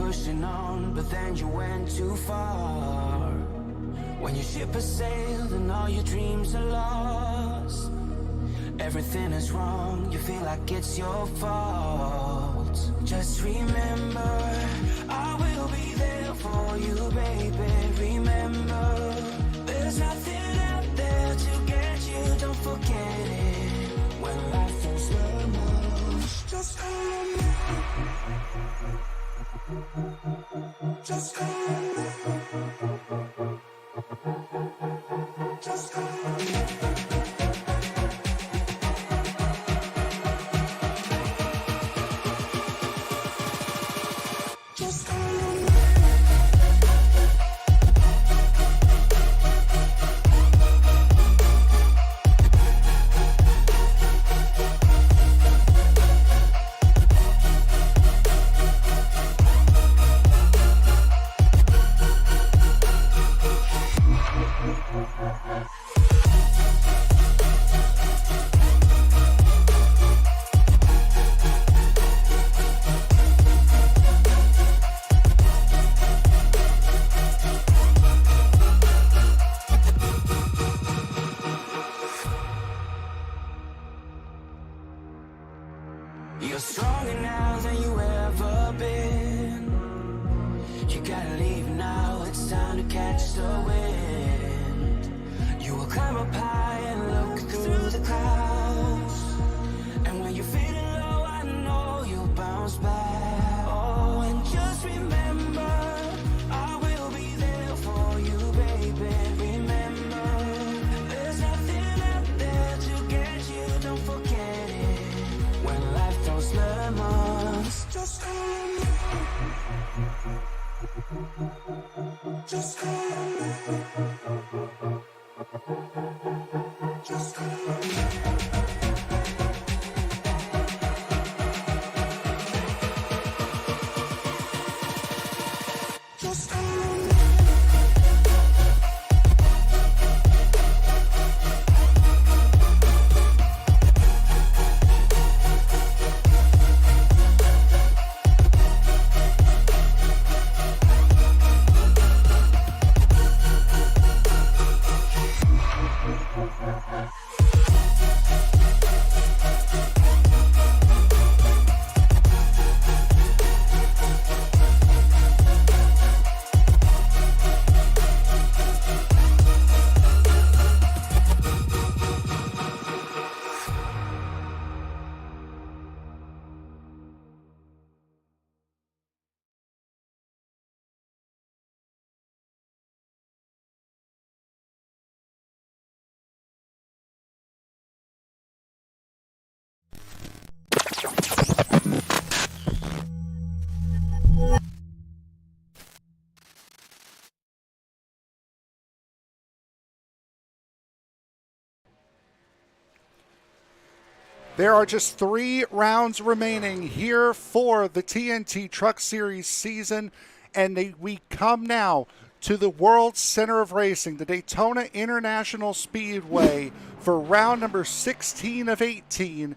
pushing on, but then you went too far. When your ship has sailed and all your dreams are lost, everything is wrong, you feel like it's your fault. Just remember, I will be there for you, baby. Remember, there's nothing out there to get you, don't forget it. When life feels lemons, just call on me. Just call on me. Just call on me. You're stronger now than you ever been. You gotta leave now, it's time to catch the wind. You will climb up high and look through the clouds. And when you're feeling low, I know you'll bounce back. Oh, and just remember, I will be there for you, baby. Remember, there's nothing out there to get you, don't forget it. When life throws lemons, just call on me. Just call on me. Just call on me. Just call on me. There are just 3 rounds remaining here for the TNT Truck Series season, and we come now to the world's center of racing, the Daytona International Speedway, for round number 16 of 18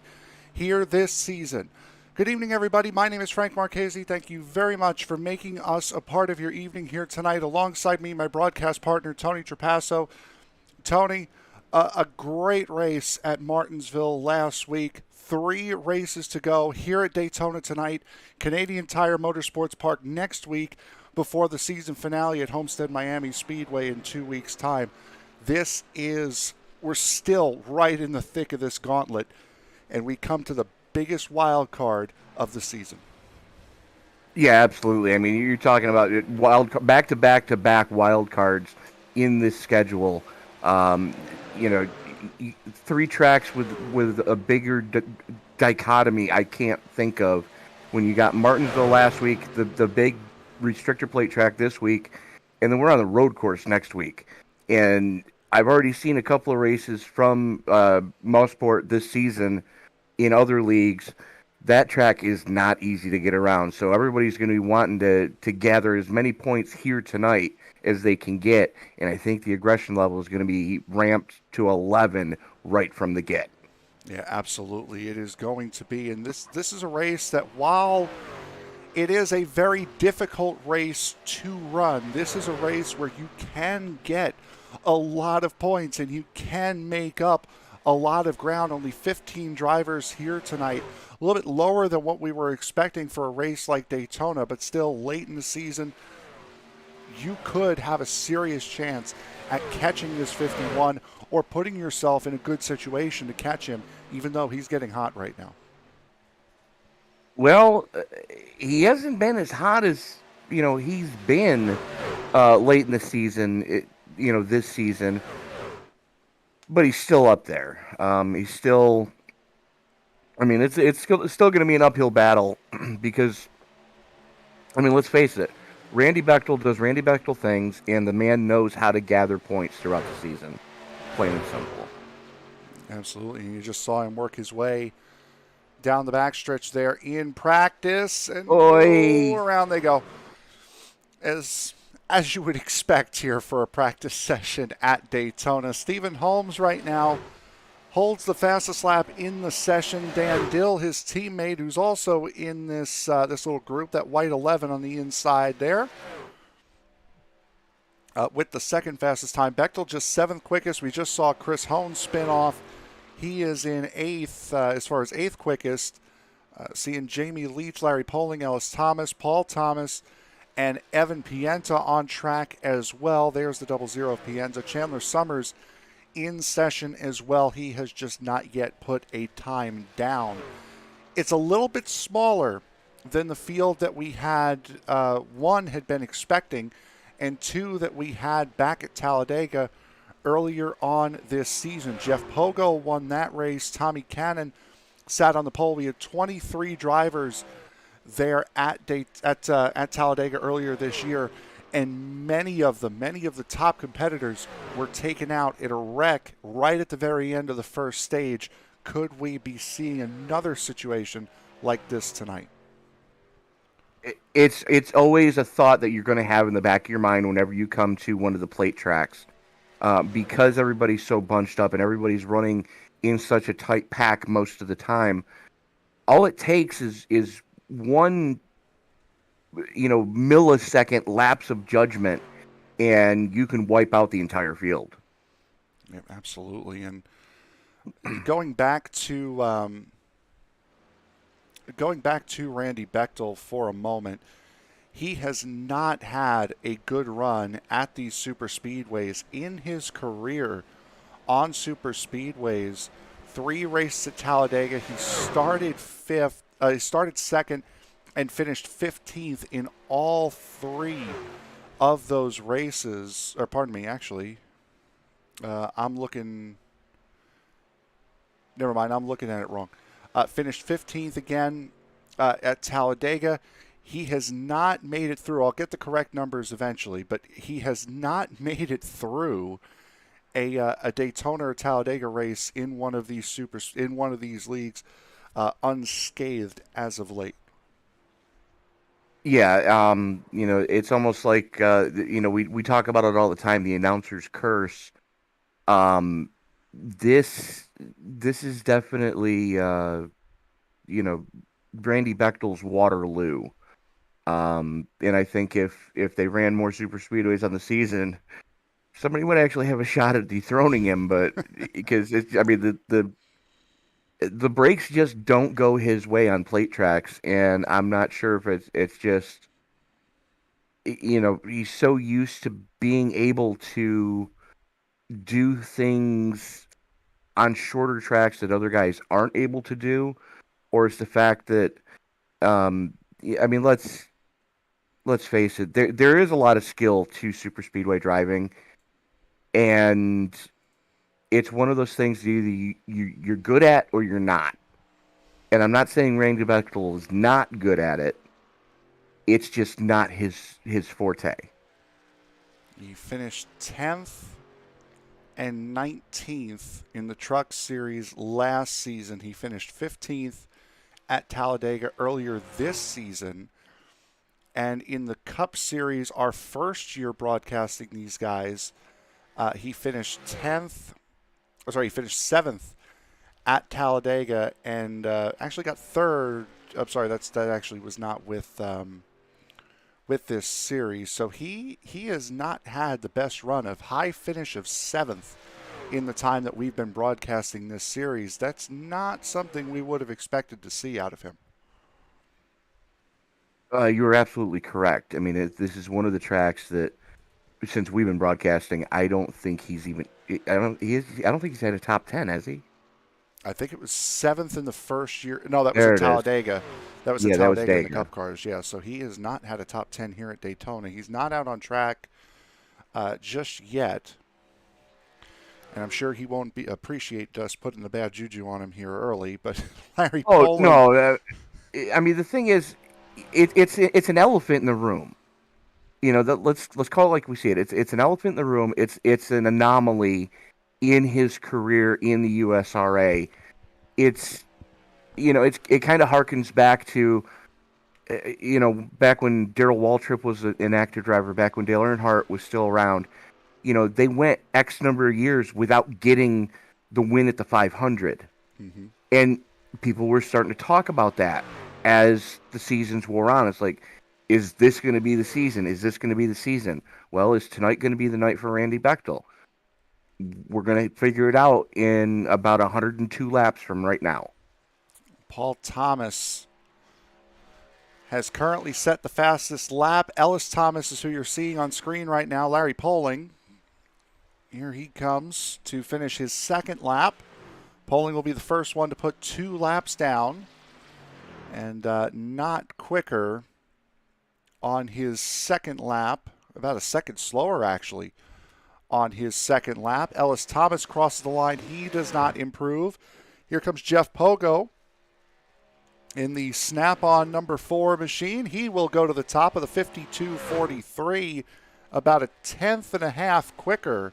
here this season. Good evening, everybody. My name is Frank Marchese. Thank you very much for making us a part of your evening here tonight. Alongside me, my broadcast partner, Tony Trapasso. Tony, a great race at Martinsville last week. 3 races to go here at Daytona tonight. Canadian Tire Motorsports Park next week before the season finale at Homestead Miami Speedway in 2 weeks' time. We're still right in the thick of this gauntlet, and we come to the biggest wild card of the season. Yeah, absolutely. I mean, you're talking about back-to-back wild cards in this schedule. 3 tracks with a bigger dichotomy I can't think of. When you got Martinsville last week, the big restrictor plate track this week, and then we're on the road course next week. And I've already seen a couple of races from Mouseport this season in other leagues. That track is not easy to get around, so everybody's going to be wanting to gather as many points here tonight as they can get, and I think the aggression level is going to be ramped to 11 right from the get. Yeah, absolutely. It is going to be, and this is a race that, while it is a very difficult race to run. This is a race where you can get a lot of points and you can make up a lot of ground. Only 15 drivers here tonight. A little bit lower than what we were expecting for a race like Daytona, but still late in the season, you could have a serious chance at catching this 51 or putting yourself in a good situation to catch him, even though he's getting hot right now. Well, he hasn't been as hot as, he's been late in the season, this season. But he's still up there. He's still, it's still going to be an uphill battle because, let's face it, Randy Bechtel does Randy Bechtel things, and the man knows how to gather points throughout the season, plain and simple. Absolutely. You just saw him work his way down the backstretch there in practice, and around they go. As you would expect here for a practice session at Daytona. Stephen Holmes right now holds the fastest lap in the session. Dan Dill, his teammate, who's also in this this little group, that white 11 on the inside there, with the second fastest time. Bechtel just 7th quickest. We just saw Chris Hohn spin off. He is in 8th as far as 8th quickest. Seeing Jamie Leach, Larry Poling, Ellis Thomas, Paul Thomas, and Evan Pienta on track as well. There's the 00 of Pienta. Chandler Summers in session as well. He has just not yet put a time down. It's a little bit smaller than the field that we had, one, had been expecting, and two, that we had back at Talladega earlier on this season. Jeff Pogo won that race. Tommy Cannon sat on the pole. We had 23 drivers there at Talladega earlier this year, and many of the top competitors were taken out in a wreck right at the very end of the first stage. Could we be seeing another situation like this tonight? It's always a thought that you're going to have in the back of your mind whenever you come to one of the plate tracks, because everybody's so bunched up and everybody's running in such a tight pack most of the time. All it takes is one, millisecond lapse of judgment, and you can wipe out the entire field. Yeah, absolutely. And going back to Randy Bechtel for a moment, he has not had a good run at these super speedways in his career. On super speedways, 3 races at Talladega, he started 5th. He started 2nd and finished 15th in all 3 of those races. Or pardon me, actually, I'm looking at it wrong. Finished 15th again at Talladega. He has not made it through. I'll get the correct numbers eventually, but he has not made it through a Daytona or Talladega race in one of these leagues unscathed as of late. Yeah, it's almost like we talk about it all the time. The announcer's curse. This is definitely Randy Bechtel's Waterloo. And I think if they ran more super speedways on the season, somebody would actually have a shot at dethroning him. But because the brakes just don't go his way on plate tracks, and I'm not sure if it's just he's so used to being able to do things on shorter tracks that other guys aren't able to do, or it's the fact that let's face it, there is a lot of skill to super speedway driving, and it's one of those things either you're good at or you're not. And I'm not saying Randy Bechtel is not good at it. It's just not his forte. He finished 10th and 19th in the Truck Series last season. He finished 15th at Talladega earlier this season. And in the Cup Series, our first year broadcasting these guys, he finished 7th at Talladega, and actually got 3rd I'm sorry, that actually was not with this series. So he has not had the best run of high finish of 7th in the time that we've been broadcasting this series. That's not something we would have expected to see out of him. You are absolutely correct. I mean, this is one of the tracks that, since we've been broadcasting, I don't think he's even. I don't think he's had a top 10, has he? I think it was 7th in the first year. No, that was There at it is. Talladega. That was at Yeah, that was Talladega in the Dega. Cup cars. Yeah, so he has not had a top 10 here at Daytona. He's not out on track just yet. And I'm sure he won't appreciate us putting the bad juju on him here early. But Larry Oh Poling. no! I mean, the thing is, it's an elephant in the room. You know, let's call it like we see it. It's an elephant in the room. It's an anomaly in his career in the USRA. It's it kind of harkens back to back when Darrell Waltrip was an active driver, back when Dale Earnhardt was still around. They went X number of years without getting the win at the 500, and people were starting to talk about that as the seasons wore on. It's like, is this going to be the season? Is this going to be the season? Well, is tonight going to be the night for Randy Bechtel? We're going to figure it out in about 102 laps from right now. Paul Thomas has currently set the fastest lap. Ellis Thomas is who you're seeing on screen right now. Larry Poling, here he comes to finish his second lap. Poling will be the first one to put 2 laps down, and not quicker on his second lap, about a second slower actually on his second lap. Ellis Thomas crosses the line. He does not improve. Here comes Jeff Pogo in the snap-on number 4 machine. He will go to the top of the 52.43, about a 1/10.5 quicker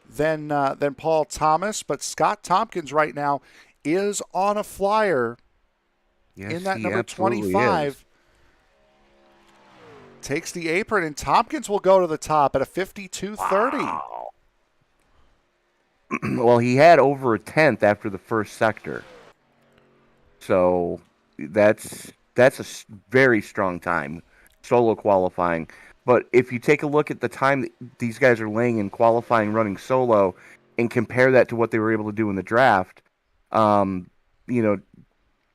than Paul Thomas. But Scott Tompkins right now is on a flyer. Yes, in that he number absolutely 25. is. Takes the apron, and Tompkins will go to the top at a 52.30. Wow. Well, he had over a 10th after the first sector. So that's a very strong time, solo qualifying. But if you take a look at the time that these guys are laying in qualifying running solo and compare that to what they were able to do in the draft,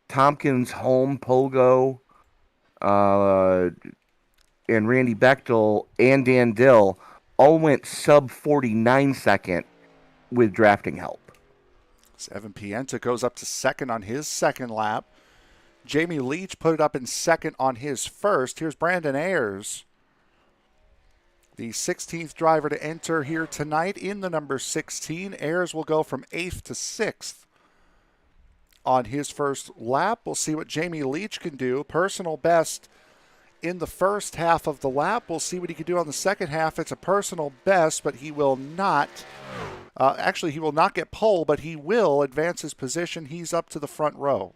Tompkins, Holm, Pogo, and Randy Bechtel and Dan Dill all went sub 49 second with drafting help. Evan Pienta goes up to second on his second lap. Jamie Leach put it up in second on his first. Here's Brandon Ayers, the 16th driver to enter here tonight in the number 16. Ayers will go from 8th to 6th on his first lap. We'll see what Jamie Leach can do. Personal best in the first half of the lap. We'll see what he can do on the second half. It's a personal best, but he will not. He will not get pole, but he will advance his position. He's up to the front row.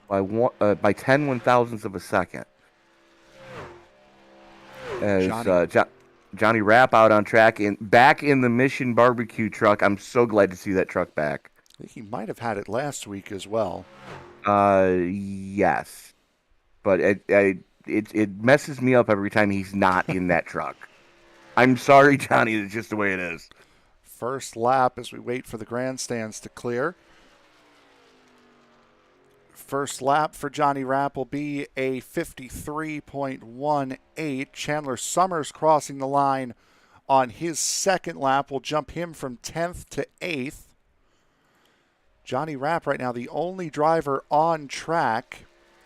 By 10 one-thousandths of a second. As Johnny Rapp out on track and back in the Mission Barbecue truck. I'm so glad to see that truck back. I think he might have had it last week as well. Yes. But it messes me up every time he's not in that truck. I'm sorry, Johnny. It's just the way it is. First lap as we wait for the grandstands to clear. First lap for Johnny Rapp will be a 53.18. Chandler Summers crossing the line on his second lap will jump him from 10th to 8th. Johnny Rapp right now the only driver on track.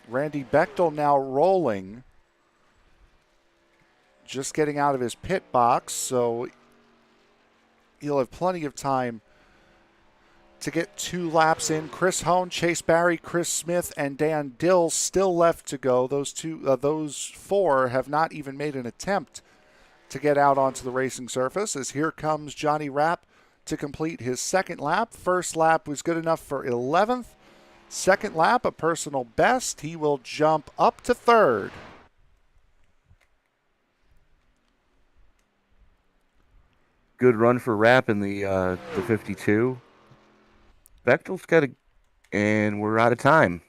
Randy Bechtel now rolling. Just getting out of his pit box, so he'll have plenty of time to get 2 laps in. Chris Hone, Chase Barry, Chris Smith, and Dan Dill still left to go. Those 4 have not even made an attempt to get out onto the racing surface, as here comes Johnny Rapp to complete his second lap. First lap was good enough for 11th. Second lap, a personal best. He will jump up to 3rd. Good run for Rapp in the 52. Bechtel's got and we're out of time.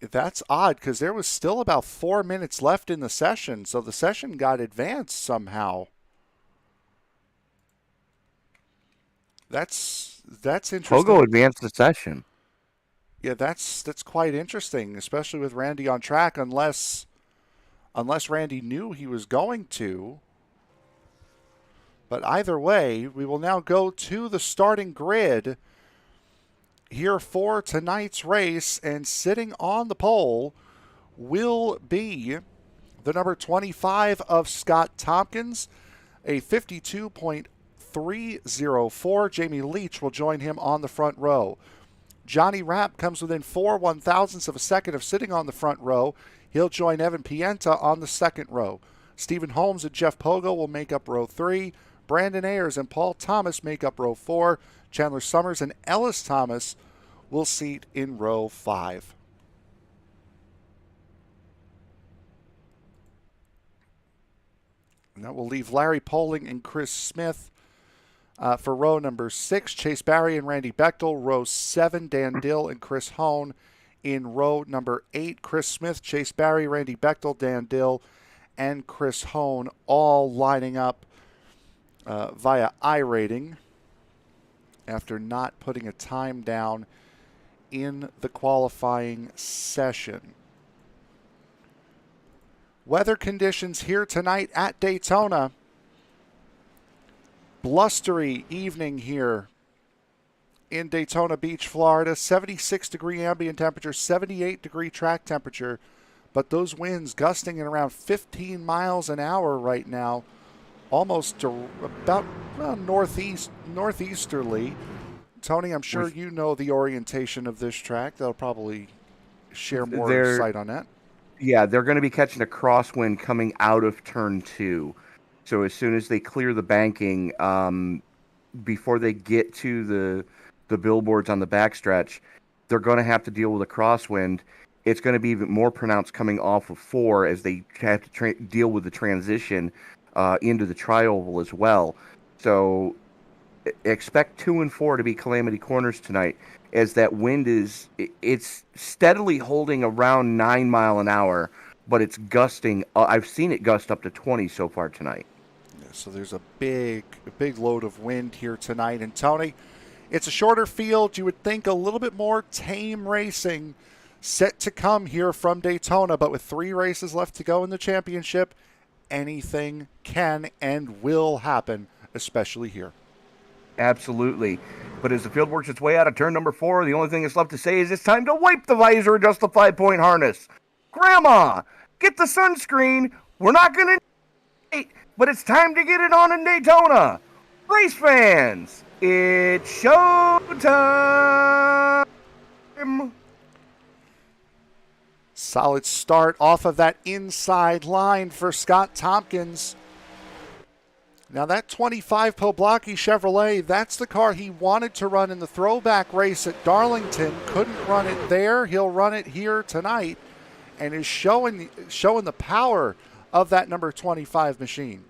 That's odd because there was still about 4 minutes left in the session, so the session got advanced somehow. That's interesting. Pogo advanced the session. Yeah, that's quite interesting, especially with Randy on track, unless Randy knew he was going to. But either way, we will now go to the starting grid here for tonight's race, and sitting on the pole will be the number 25 of Scott Tompkins, a 52.304. Jamie Leach will join him on the front row. Johnny Rapp comes within 4 1,000ths of a second of sitting on the front row. He'll join Evan Pienta on the second row. Stephen Holmes and Jeff Pogo will make up row 3. Brandon Ayers and Paul Thomas make up row 4. Chandler Summers and Ellis Thomas will seat in row 5. And that will leave Larry Poling and Chris Smith for row number 6. Chase Barry and Randy Bechtel. Row 7, Dan Dill and Chris Hone in row number 8. Chris Smith, Chase Barry, Randy Bechtel, Dan Dill, and Chris Hone all lining up via iRating after not putting a time down in the qualifying session. Weather conditions here tonight at Daytona. Blustery evening here in Daytona Beach, Florida. 76-degree ambient temperature, 78-degree track temperature. But those winds gusting at around 15 miles an hour right now, almost about northeasterly. Tony, I'm sure you know the orientation of this track. They'll probably share more insight on that. Yeah, they're going to be catching a crosswind coming out of turn 2. So as soon as they clear the banking, before they get to the billboards on the backstretch, they're going to have to deal with a crosswind. It's going to be even more pronounced coming off of 4 as they have to deal with the transition into the tri-oval as well. So expect 2 and 4 to be calamity corners tonight, as that wind it's steadily holding around 9 mile an hour, but it's gusting. I've seen it gust up to 20 so far tonight. Yeah, so there's a big load of wind here tonight. And Tony, it's a shorter field. You would think a little bit more tame racing set to come here from Daytona, but with 3 races left to go in the championship, anything can and will happen, especially here. Absolutely. But as the field works its way out of turn number 4, the only thing that's left to say is it's time to wipe the visor, adjust the 5-point harness. Grandma, get the sunscreen. We're not going to wait, but it's time to get it on in Daytona. Race fans, it's showtime. Solid start off of that inside line for Scott Tompkins. Now that 25 Poblocki Chevrolet, that's the car he wanted to run in the throwback race at Darlington. Couldn't run it there. He'll run it here tonight and is showing the power of that number 25 machine.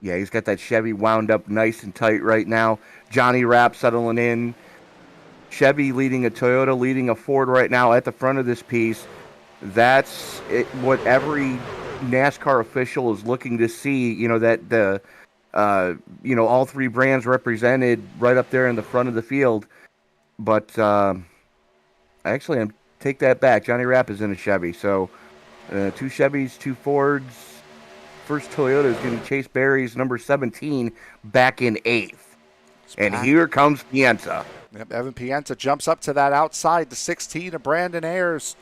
Yeah, he's got that Chevy wound up nice and tight right now. Johnny Rapp settling in. Chevy leading a Toyota, leading a Ford right now at the front of this piece. That's what every NASCAR official is looking to see, that the all 3 brands represented right up there in the front of the field. But actually, I'm take that back. Johnny Rapp is in a Chevy, so 2 Chevys, 2 Fords. First Toyota is getting Chase Berry's number 17 back in 8th. And here comes Pienta. Yep, Evan Pienta jumps up to that outside, the 16 of Brandon Ayers.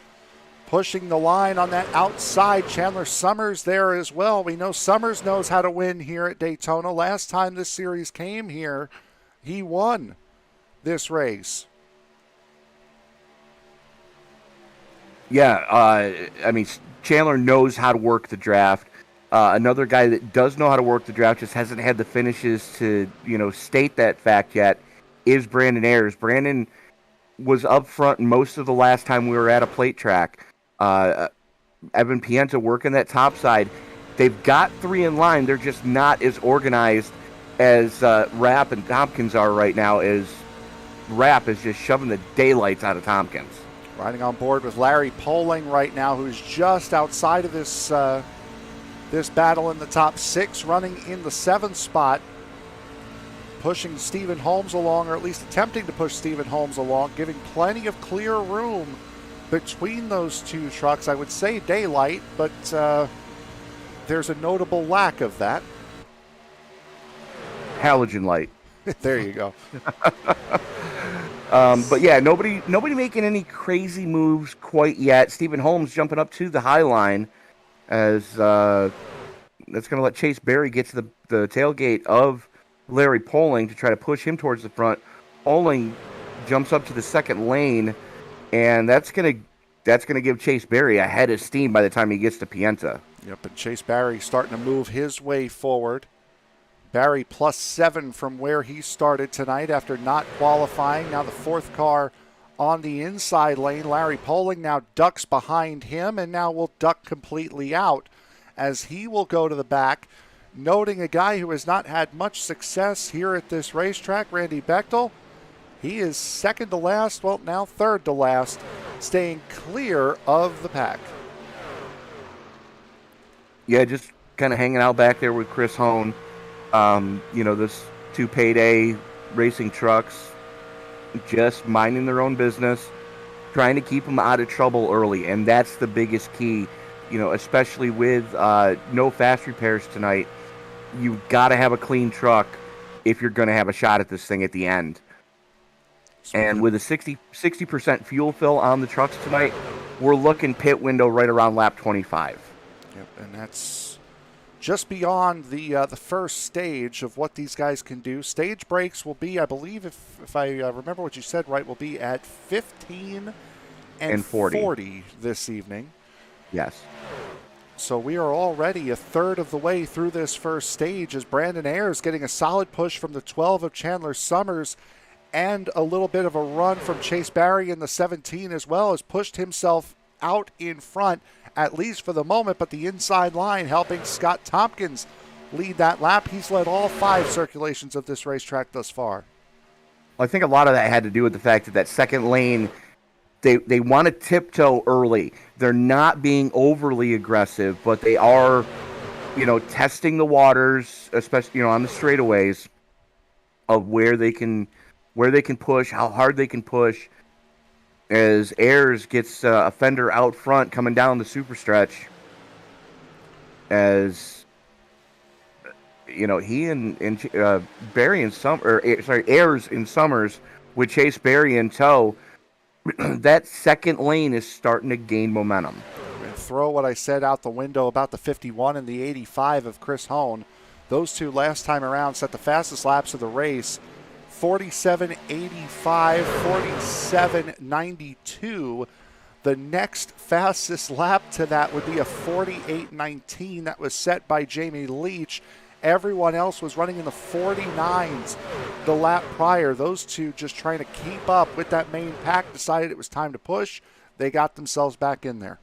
Pushing the line on that outside. Chandler Summers there as well. We know Summers knows how to win here at Daytona. Last time this series came here, he won this race. Yeah, Chandler knows how to work the draft. Another guy that does know how to work the draft, just hasn't had the finishes to, state that fact yet, is Brandon Ayers. Brandon was up front most of the last time we were at a plate track. Evan Pienta working that top side. They've got 3 in line. They're just not as organized as Rapp and Tompkins are right now, as Rapp is just shoving the daylights out of Tompkins. Riding on board with Larry Poling right now, who's just outside of this this battle in the top 6, running in the 7th spot, pushing Stephen Holmes along, or at least attempting to push Stephen Holmes along, giving plenty of clear room between those two trucks. I would say daylight, but there's a notable lack of that. Halogen light. There you go. But yeah, nobody making any crazy moves quite yet. Stephen Holmes jumping up to the high line as that's going to let Chase Berry get to the tailgate of Larry Poling to try to push him towards the front. Poling jumps up to the second lane, and that's going to give Chase Berry a head of steam by the time he gets to Pienta. Yep, and Chase Berry starting to move his way forward. Barry +7 from where he started tonight after not qualifying. Now the 4th car on the inside lane. Larry Poling now ducks behind him and now will duck completely out as he will go to the back. Noting a guy who has not had much success here at this racetrack, Randy Bechtel. He is second to last, well, now third to last, staying clear of the pack. Yeah, just kind of hanging out back there with Chris Hone. This 2 payday racing trucks just minding their own business, trying to keep them out of trouble early, and that's the biggest key, especially with no fast repairs tonight. You've got to have a clean truck if you're going to have a shot at this thing at the end. And with a 60% fuel fill on the trucks tonight, we're looking pit window right around lap 25. Yep, and that's just beyond the first stage of what these guys can do. Stage breaks will be, I believe, if I remember what you said right, will be at 15 and 40 this evening. Yes. So we are already a third of the way through this first stage as Brandon Ayers getting a solid push from the 12 of Chandler Summers and a little bit of a run from Chase Berry in the 17 as well, has pushed himself out in front, at least for the moment, but the inside line helping Scott Tompkins lead that lap. He's led all 5 circulations of this racetrack thus far. I think a lot of that had to do with the fact that second lane, they want to tiptoe early. They're not being overly aggressive, but they are, testing the waters, especially, on the straightaways of where they can push, how hard they can push. As Ayers gets a fender out front coming down the super stretch, as he and Berry and Ayers and Summers with Chase Berry in tow, that second lane is starting to gain momentum. And throw what I said out the window about the 51 and the 85 of Chris Hone. Those two last time around set the fastest laps of the race. 47.85, 47.92. The next fastest lap to that would be a 48.19 that was set by Jamie Leach. Everyone else was running in the 49s the lap prior. Those two just trying to keep up with that main pack, decided it was time to push. They got themselves back in there.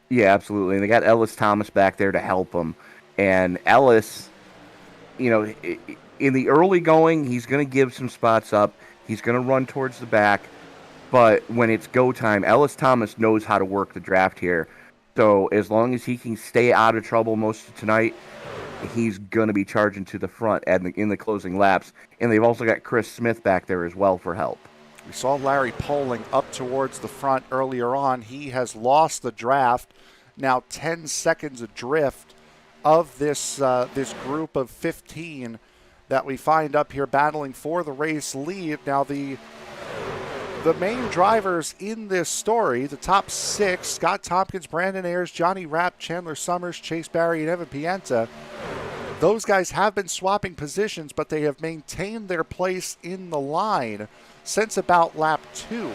Yeah, absolutely. And they got Ellis Thomas back there to help them. And Ellis, in the early going, he's going to give some spots up. He's going to run towards the back. But when it's go time, Ellis Thomas knows how to work the draft here. So as long as he can stay out of trouble most of tonight, he's going to be charging to the front in the closing laps. And they've also got Chris Smith back there as well for help. We saw Larry Poling up towards the front earlier on. He has lost the draft. Now 10 seconds adrift of this group of 15 that we find up here battling for the race lead. Now the main drivers in this story, the top 6, Scott Tompkins, Brandon Ayers, Johnny Rapp, Chandler Summers, Chase Berry, and Evan Pienta, those guys have been swapping positions, but they have maintained their place in the line since about lap 2.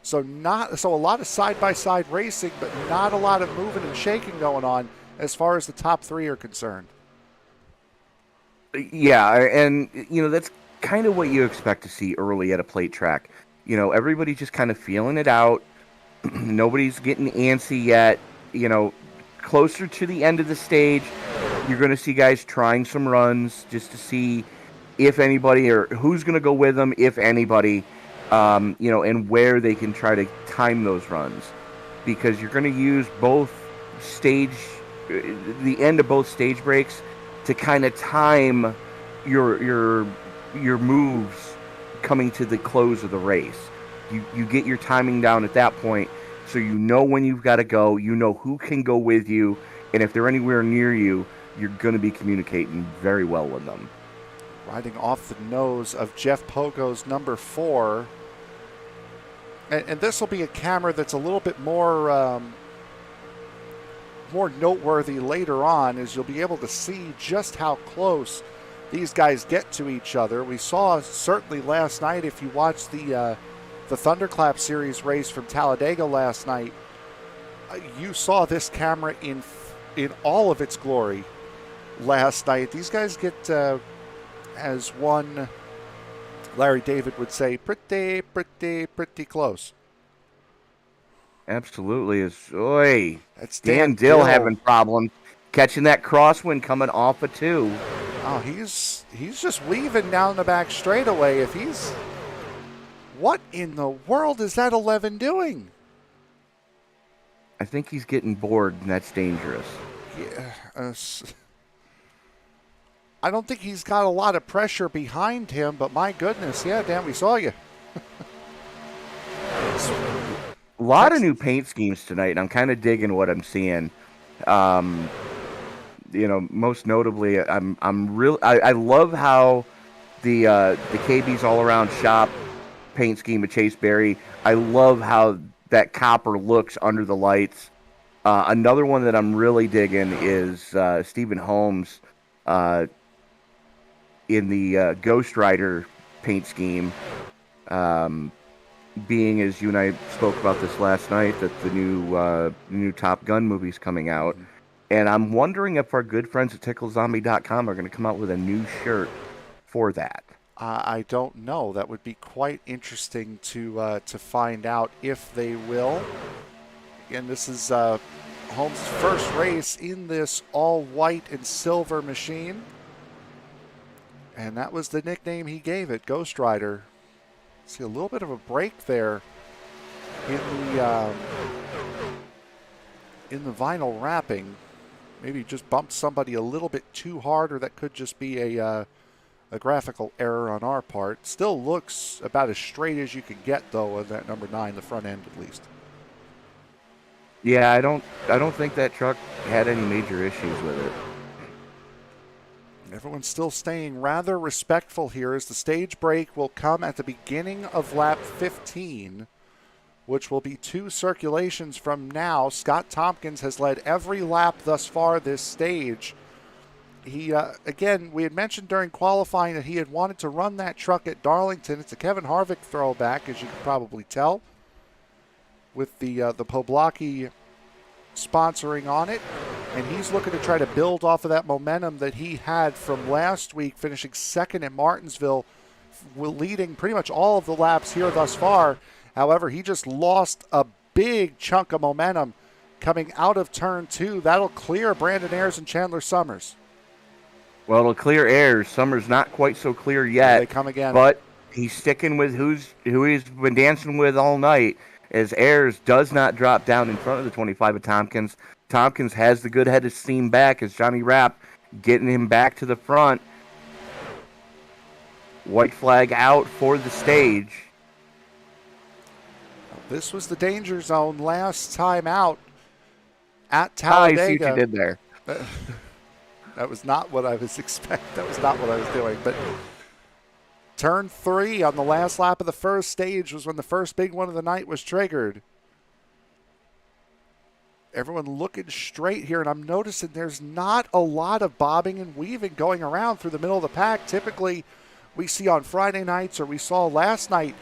So a lot of side-by-side racing, but not a lot of moving and shaking going on as far as the top 3 are concerned. Yeah, and that's kind of what you expect to see early at a plate track. Everybody's just kind of feeling it out. Nobody's getting antsy yet. Closer to the end of the stage, you're going to see guys trying some runs just to see if anybody or who's going to go with them, if anybody. and where they can try to time those runs, because you're going to use the end of both stage breaks to kind of time your moves coming to the close of the race. You get your timing down at that point, so you know when you've got to go, you know who can go with you, and if they're anywhere near you, you're going to be communicating very well with them. Riding off the nose of Jeff Pogo's number 4. And this will be a camera that's a little bit more noteworthy later on, as you'll be able to see just how close these guys get to each other. We saw certainly last night, if you watched the Thunderclap Series race from Talladega last night, you saw this camera in all of its glory last night. These guys get, as one Larry David would say, pretty close. Absolutely. That's Dan Dill having problems catching that crosswind coming off of 2. Oh, he's just weaving down the back straightaway. If he's... What in the world is that 11 doing? I think he's getting bored, and that's dangerous. Yeah. I don't think he's got a lot of pressure behind him, but my goodness, yeah, Dan, we saw you. A lot of new paint schemes tonight, and I'm kind of digging what I'm seeing. Most notably, I love how the KB's all around shop paint scheme of Chase Berry. I love how that copper looks under the lights. Another one that I'm really digging is Stephen Holmes in the Ghost Rider paint scheme. Being, as you and I spoke about this last night, that the new Top Gun movie's coming out. And I'm wondering if our good friends at TickleZombie.com are going to come out with a new shirt for that. I don't know. That would be quite interesting to find out if they will. Again, this is Holmes' first race in this all-white and silver machine. And that was the nickname he gave it, Ghost Rider. See a little bit of a break there in the vinyl wrapping. Maybe just bumped somebody a little bit too hard, or that could just be a graphical error on our part. Still looks about as straight as you can get, though, on that number 9, the front end at least. Yeah, I don't think that truck had any major issues with it. Everyone's still staying rather respectful here, as the stage break will come at the beginning of lap 15, which will be 2 circulations from now. Scott Tompkins has led every lap thus far this stage. He, again, we had mentioned during qualifying that he had wanted to run that truck at Darlington. It's a Kevin Harvick throwback, as you can probably tell, with the Poblocki sponsoring on it. And he's looking to try to build off of that momentum that he had from last week, finishing second at Martinsville, leading pretty much all of the laps here thus far. However, he just lost a big chunk of momentum coming out of turn 2. That'll clear Brandon Ayres and Chandler Summers. Well, it'll clear Ayres. Summers not quite so clear yet. They come again. But he's sticking with who he's been dancing with all night, as Ayres does not drop down in front of the 25 of Tompkins. Tompkins has the good head of steam back, as Johnny Rapp getting him back to the front. White flag out for the stage. This was the danger zone last time out at Talladega. I see what you did there. That was not what I was expecting. That was not what I was doing. But turn 3 on the last lap of the first stage was when the first big one of the night was triggered. Everyone looking straight here, and I'm noticing there's not a lot of bobbing and weaving going around through the middle of the pack. Typically, we see on Friday nights, or we saw last night,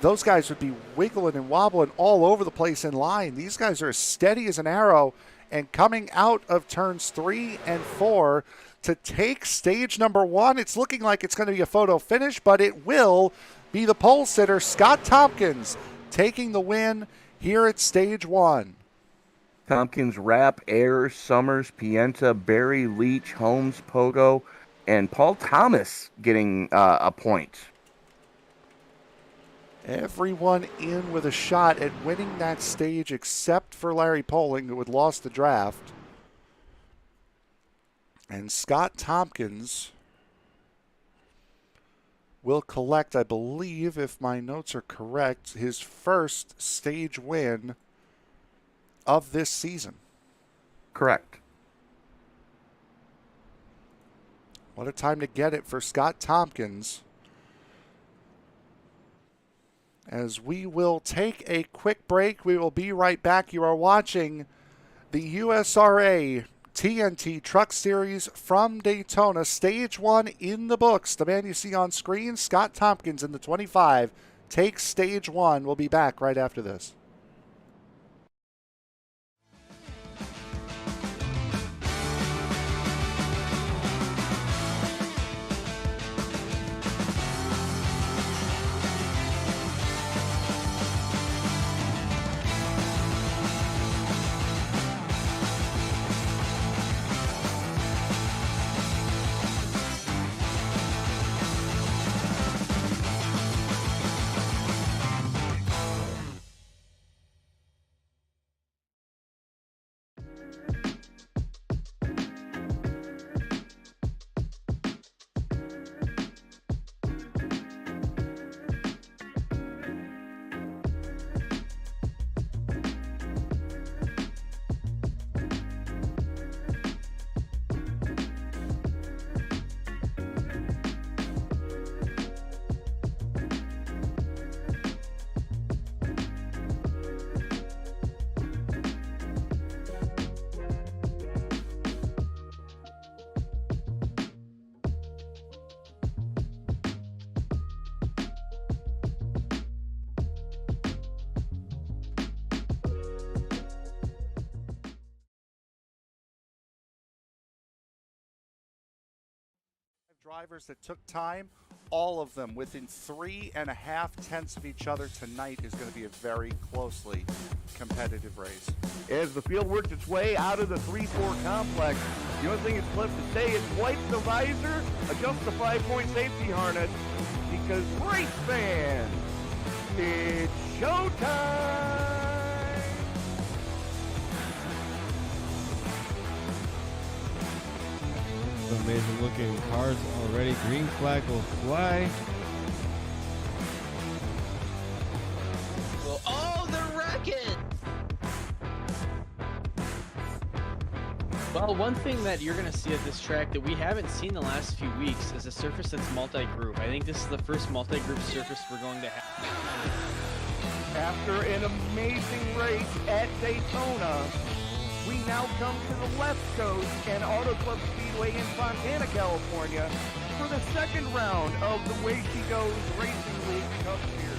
those guys would be wiggling and wobbling all over the place in line. These guys are as steady as an arrow, and coming out of turns 3 and 4 to take stage number 1. It's looking like it's going to be a photo finish, but it will be the pole sitter, Scott Tompkins, taking the win here at stage 1. Tompkins, Rapp, Ayres, Summers, Pienta, Berry, Leach, Holmes, Pogo, and Paul Thomas getting a point. Everyone in with a shot at winning that stage except for Larry Poling, who had lost the draft. And Scott Tompkins will collect, I believe, if my notes are correct, his first stage win of this season. Correct. What a time to get it for Scott Tompkins. As we will take a quick break, we will be right back. You are watching the USRA TNT Truck Series from Daytona. Stage 1 in the books. The man you see on screen, Scott Tompkins in the 25, takes stage 1. We'll be back right after this. Drivers that took time, all of them within 3.5 tenths of each other tonight is going to be a very closely competitive race. As the field works its way out of the 3-4 complex, the only thing that's left to say is wipe the visor, adjust the 5-point safety harness, because race fans, it's showtime! Amazing looking cars already. Green flag will fly. Oh, they're wrecking! Well, one thing that you're going to see at this track that we haven't seen the last few weeks is a surface that's multi-group. I think this is the first multi-group surface we're going to have. After an amazing race at Daytona, we now come to the left coast and Auto Club Speedway in Fontana, California for the second round of the Way She Goes Racing League Cup Series.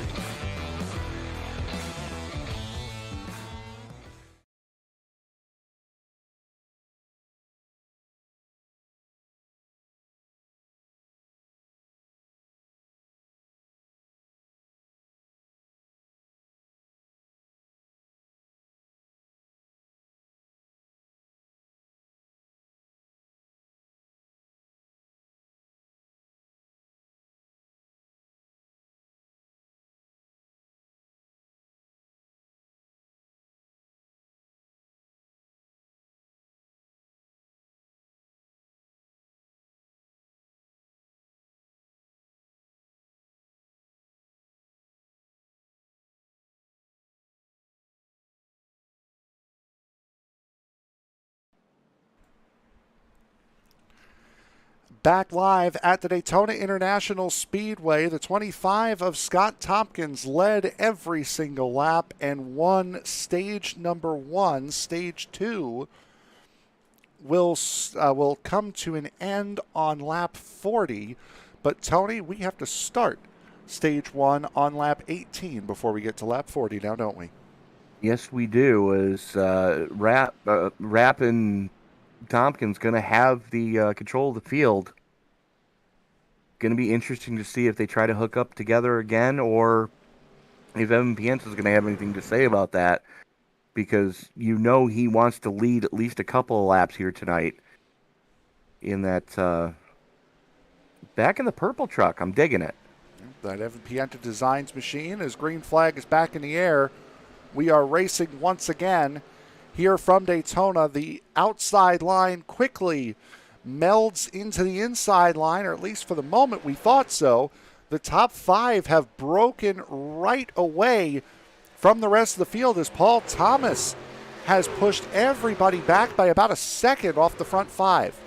Back live at the Daytona International Speedway, the 25 of Scott Tompkins led every single lap and won stage number 1. Stage 2 will come to an end on lap 40. But, Tony, we have to start stage 1 on lap 18 before we get to lap 40 now, don't we? Yes, we do. As Rapp and Tompkins going to have the control of the field. Going to be interesting to see if they try to hook up together again, or if Evan Pienza is going to have anything to say about that, because you know he wants to lead at least a couple of laps here tonight. In that back in the purple truck, I'm digging it. that Evan Pienta Designs machine. His green flag is back in the air. We are racing once again here from Daytona. The outside line quickly melds into the inside line, or at least for the moment we thought so. The top 5 have broken right away from the rest of the field as Paul Thomas has pushed everybody back by about a second off the front 5.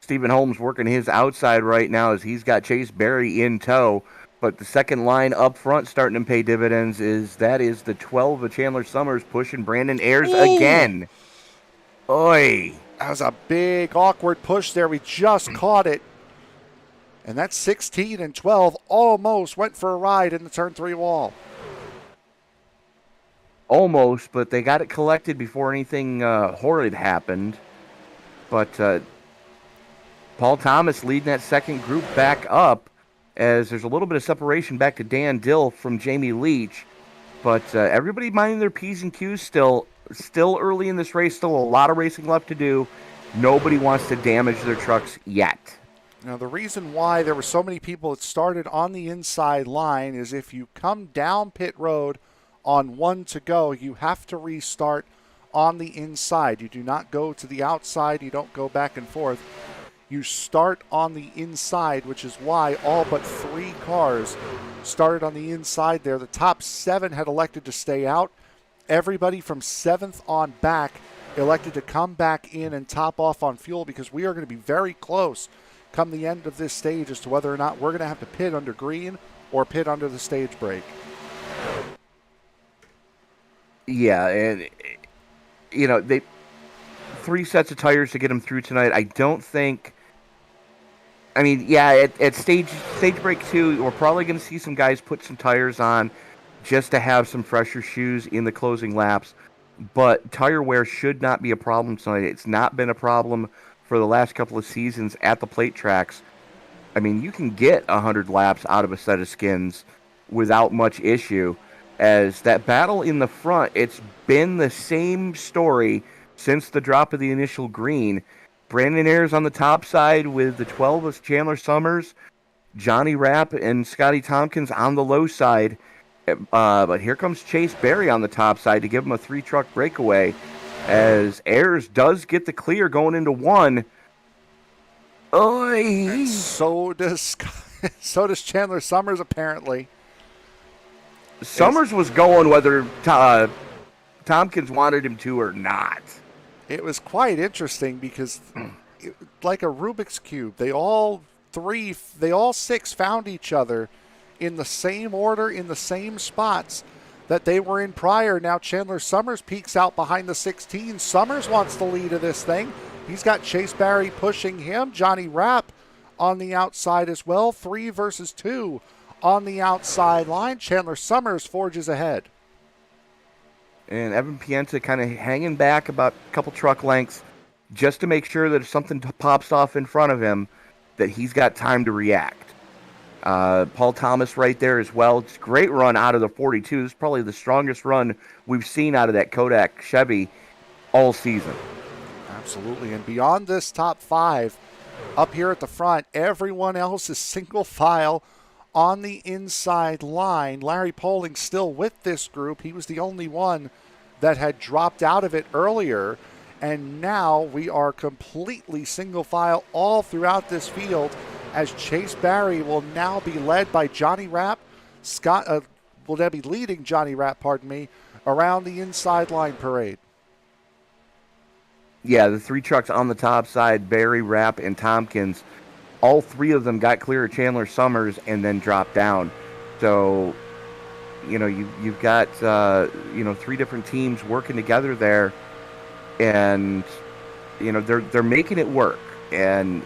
Stephen Holmes working his outside right now as he's got Chase Berry in tow. But the second line up front starting to pay dividends is the 12 of Chandler Summers pushing Brandon Ayers again. Oi. That was a big, awkward push there. We just caught it. And that 16 and 12 almost went for a ride in the turn 3 wall. Almost, but they got it collected before anything horrid happened. But Paul Thomas leading that second group back up as there's a little bit of separation back to Dan Dill from Jamie Leach. But everybody minding their P's and Q's still early in this race, still a lot of racing left to do. Nobody wants to damage their trucks yet. Now, the reason why there were so many people that started on the inside line is if you come down pit road on 1 to go, you have to restart on the inside. You do not go to the outside. You don't go back and forth. You start on the inside, which is why all but 3 cars started on the inside there. The top 7 had elected to stay out. Everybody from 7th on back elected to come back in and top off on fuel because we are going to be very close come the end of this stage as to whether or not we're going to have to pit under green or pit under the stage break. Yeah, and they 3 sets of tires to get them through tonight. I don't think. I mean, yeah, at stage break 2, we're probably going to see some guys put some tires on just to have some fresher shoes in the closing laps. But tire wear should not be a problem tonight. It's not been a problem for the last couple of seasons at the plate tracks. I mean, you can get 100 laps out of a set of skins without much issue. As that battle in the front, it's been the same story since the drop of the initial green. Brandon Ayers on the top side with the 12 of Chandler Summers, Johnny Rapp and Scotty Tompkins on the low side. But here comes Chase Berry on the top side to give him a 3-truck breakaway as Ayers does get the clear going into 1. And so does Chandler Summers, apparently. Summers was going whether Tompkins wanted him to or not. It was quite interesting because, like a Rubik's Cube, they all 6 found each other in the same order, in the same spots that they were in prior. Now Chandler Summers peeks out behind the 16. Summers wants the lead of this thing. He's got Chase Berry pushing him. Johnny Rapp on the outside as well. 3 versus 2 on the outside line. Chandler Summers forges ahead. And Evan Pienta kind of hanging back about a couple truck lengths just to make sure that if something pops off in front of him, that he's got time to react. Paul Thomas right there as well. It's a great run out of the 42. This is probably the strongest run we've seen out of that Kodak Chevy all season. Absolutely. And beyond this top 5, up here at the front, everyone else is single file on the inside line. Larry Poling still with this group. He was the only one that had dropped out of it earlier. And now we are completely single file all throughout this field as Chase Berry will now be led by Johnny Rapp. Will now be leading Johnny Rapp, around the inside line parade. Yeah, the 3 trucks on the top side, Berry, Rapp, and Tompkins, all 3 of them got clear of Chandler Summers and then dropped down. So, you've got 3 different teams working together there, and they're making it work. And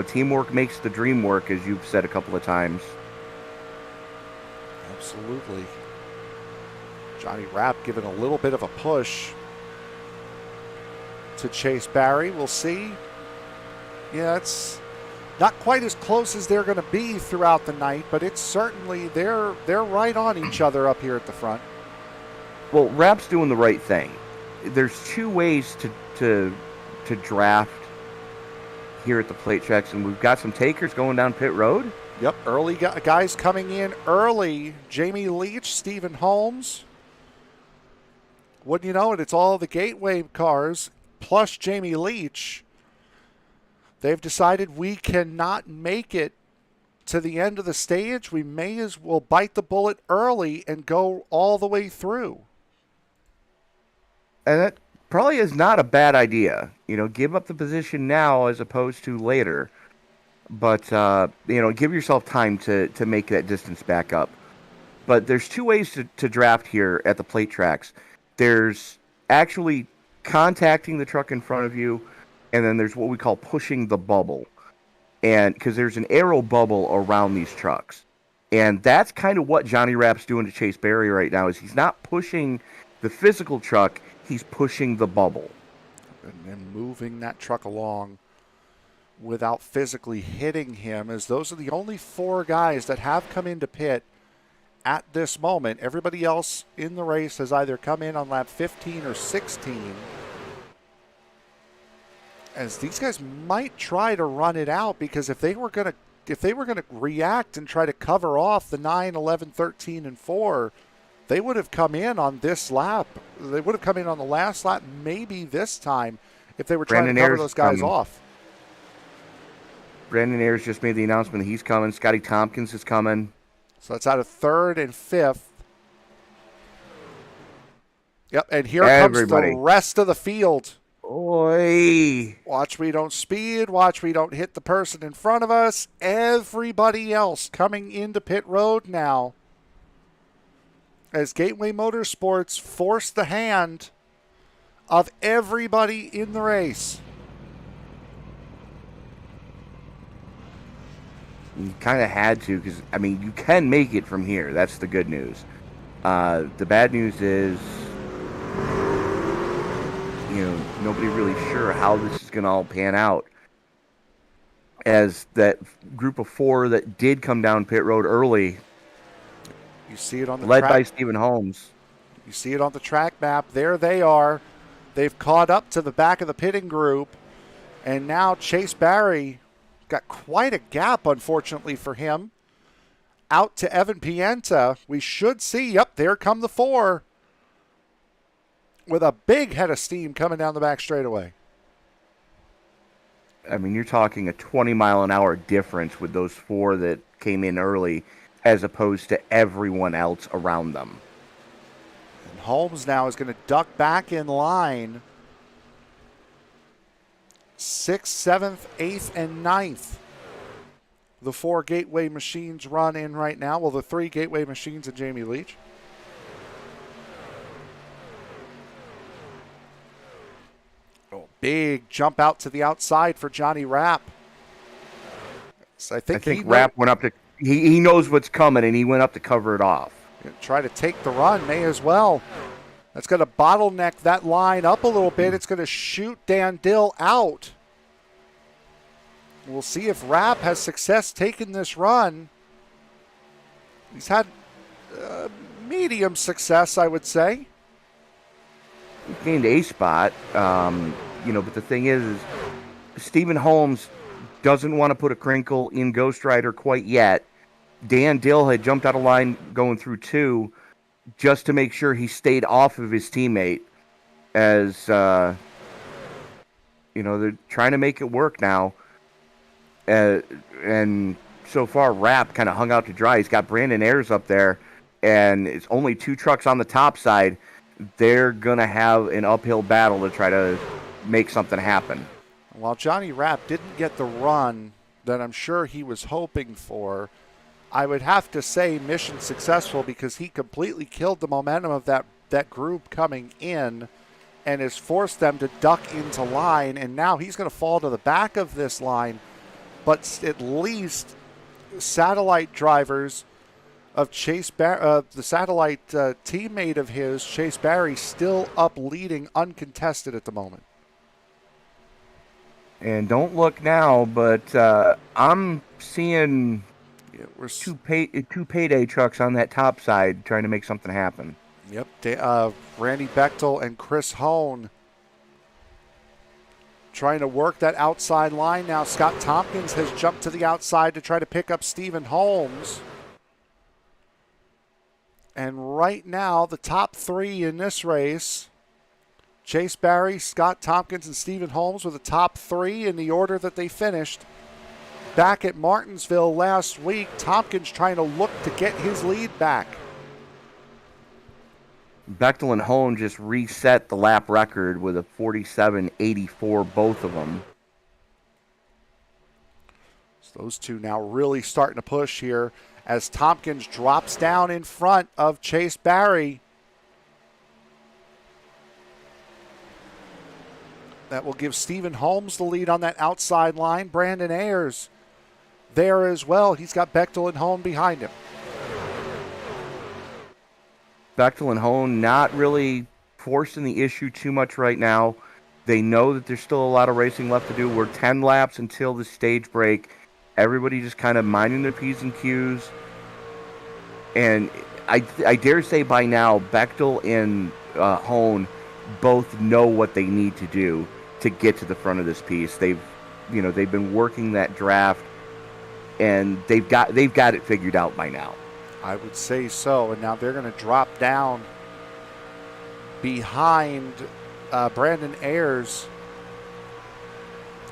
teamwork makes the dream work, as you've said a couple of times. Absolutely. Johnny Rapp giving a little bit of a push to Chase Berry. We'll see. Yeah, it's not quite as close as they're going to be throughout the night, but it's certainly they're right on each other up here at the front. Well, Rapp's doing the right thing. There's 2 ways to draft here at the plate tracks, and we've got some takers going down pit road. Yep, early guys coming in early. Jamie Leach, Stephen Holmes. Wouldn't you know it, it's all the Gateway cars plus Jamie Leach. They've decided we cannot make it to the end of the stage. We may as well bite the bullet early and go all the way through. And that probably is not a bad idea. Give up the position now as opposed to later. But, give yourself time to make that distance back up. But there's two ways to draft here at the plate tracks. There's actually contacting the truck in front of you, and then there's what we call pushing the bubble. And because there's an aero bubble around these trucks. And that's kind of what Johnny Rapp's doing to Chase Berry right now, is he's not pushing the physical truck, he's pushing the bubble. And then moving that truck along without physically hitting him, as those are the only 4 guys that have come into pit at this moment. Everybody else in the race has either come in on lap 15 or 16. As these guys might try to run it out, because if they were going to react and try to cover off the 9, 11, 13, and 4, they would have come in on this lap. They would have come in on the last lap, maybe this time, if they were trying to cover those guys off. Brandon Ayers just made the announcement that he's coming. Scotty Tompkins is coming. So it's out of 3rd and 5th. Yep, and here comes the rest of the field. Oi. Watch we don't speed. Watch we don't hit the person in front of us. Everybody else coming into pit road now, as Gateway Motorsports forced the hand of everybody in the race. You kind of had to, because, you can make it from here. That's the good news. The bad news is, nobody really sure how this is going to all pan out. As that group of 4 that did come down pit road early, you see it on the led track. by Stephen Holmes. You see it on the track map. There they are. They've caught up to the back of the pitting group, and now Chase Berry got quite a gap, unfortunately for him, out to Evan Pienta. We should see, yep, there come the 4 with a big head of steam coming down the back straightaway. You're talking a 20-mile-an-hour difference with those 4 that came in early as opposed to everyone else around them. And Holmes now is going to duck back in line. 6th, 7th, 8th, and 9th. The 4 Gateway machines run in right now. Well, the 3 Gateway machines and Jamie Leach. Oh, big jump out to the outside for Johnny Rapp. So I think Rapp went up to. He knows what's coming, and he went up to cover it off. Try to take the run, may as well. That's going to bottleneck that line up a little bit. It's going to shoot Dan Dill out. We'll see if Rapp has success taking this run. He's had medium success, I would say. He gained a spot, but the thing is Stephen Holmes doesn't want to put a crinkle in Ghost Rider quite yet. Dan Dill had jumped out of line going through 2 just to make sure he stayed off of his teammate, as they're trying to make it work now. And so far, Rapp kind of hung out to dry. He's got Brandon Ayers up there, and it's only 2 trucks on the top side. They're going to have an uphill battle to try to make something happen. While Johnny Rapp didn't get the run that I'm sure he was hoping for, I would have to say mission successful, because he completely killed the momentum of that group coming in and has forced them to duck into line, and now he's going to fall to the back of this line. But at least satellite drivers of the satellite teammate of his, Chase Berry, still up leading uncontested at the moment. And don't look now, but I'm seeing two payday trucks on that top side trying to make something happen. Yep, Randy Bechtel and Chris Hone trying to work that outside line now. Scott Tompkins has jumped to the outside to try to pick up Stephen Holmes. And right now, the top three in this race, Chase Barry, Scott Tompkins, and Stephen Holmes were the top three in the order that they finished. Back at Martinsville last week, Tompkins trying to look to get his lead back. Bechtel and Hone just reset the lap record with a 47.84, both of them. So those two now really starting to push here as Tompkins drops down in front of Chase Barry. That will give Stephen Holmes the lead on that outside line. Brandon Ayers there as well. He's got Bechtel and Hone behind him. Bechtel and Hone not really forcing the issue too much right now. They know that there's still a lot of racing left to do. We're 10 laps until the stage break. Everybody just kind of minding their P's and Q's. And I dare say by now, Bechtel and Hone both know what they need to do to get to the front of this piece. They've been working that draft, and they've got it figured out by now. I would say so. And now they're going to drop down behind Brandon Ayers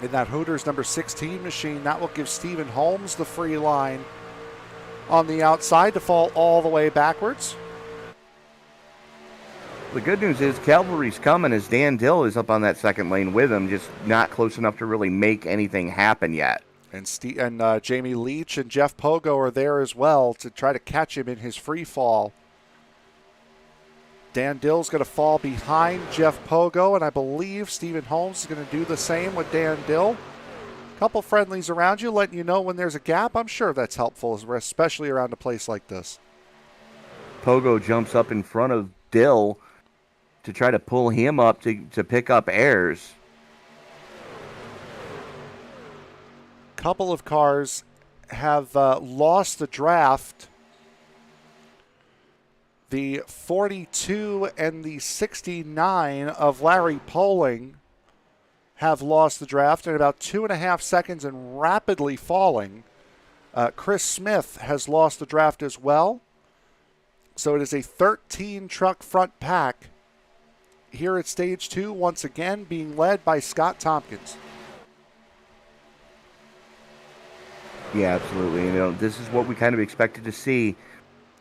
in that Hooters number 16 machine. That will give Stephen Holmes the free line on the outside to fall all the way backwards. The good news is Cavalry's coming as Dan Dill is up on that second lane with him, just not close enough to really make anything happen yet. And Jamie Leach and Jeff Pogo are there as well to try to catch him in his free fall. Dan Dill's going to fall behind Jeff Pogo, and I believe Stephen Holmes is going to do the same with Dan Dill. A couple friendlies around you, letting you know when there's a gap. I'm sure that's helpful, especially around a place like this. Pogo jumps up in front of Dill to try to pull him up to pick up Ayers. Couple of cars have lost the draft. The 42 and the 69 of Larry Poling have lost the draft in about 2.5 seconds and rapidly falling. Chris Smith has lost the draft as well. So it is a 13 truck front pack here at stage 2, once again being led by Scott Tompkins. Yeah, absolutely. This is what we kind of expected to see.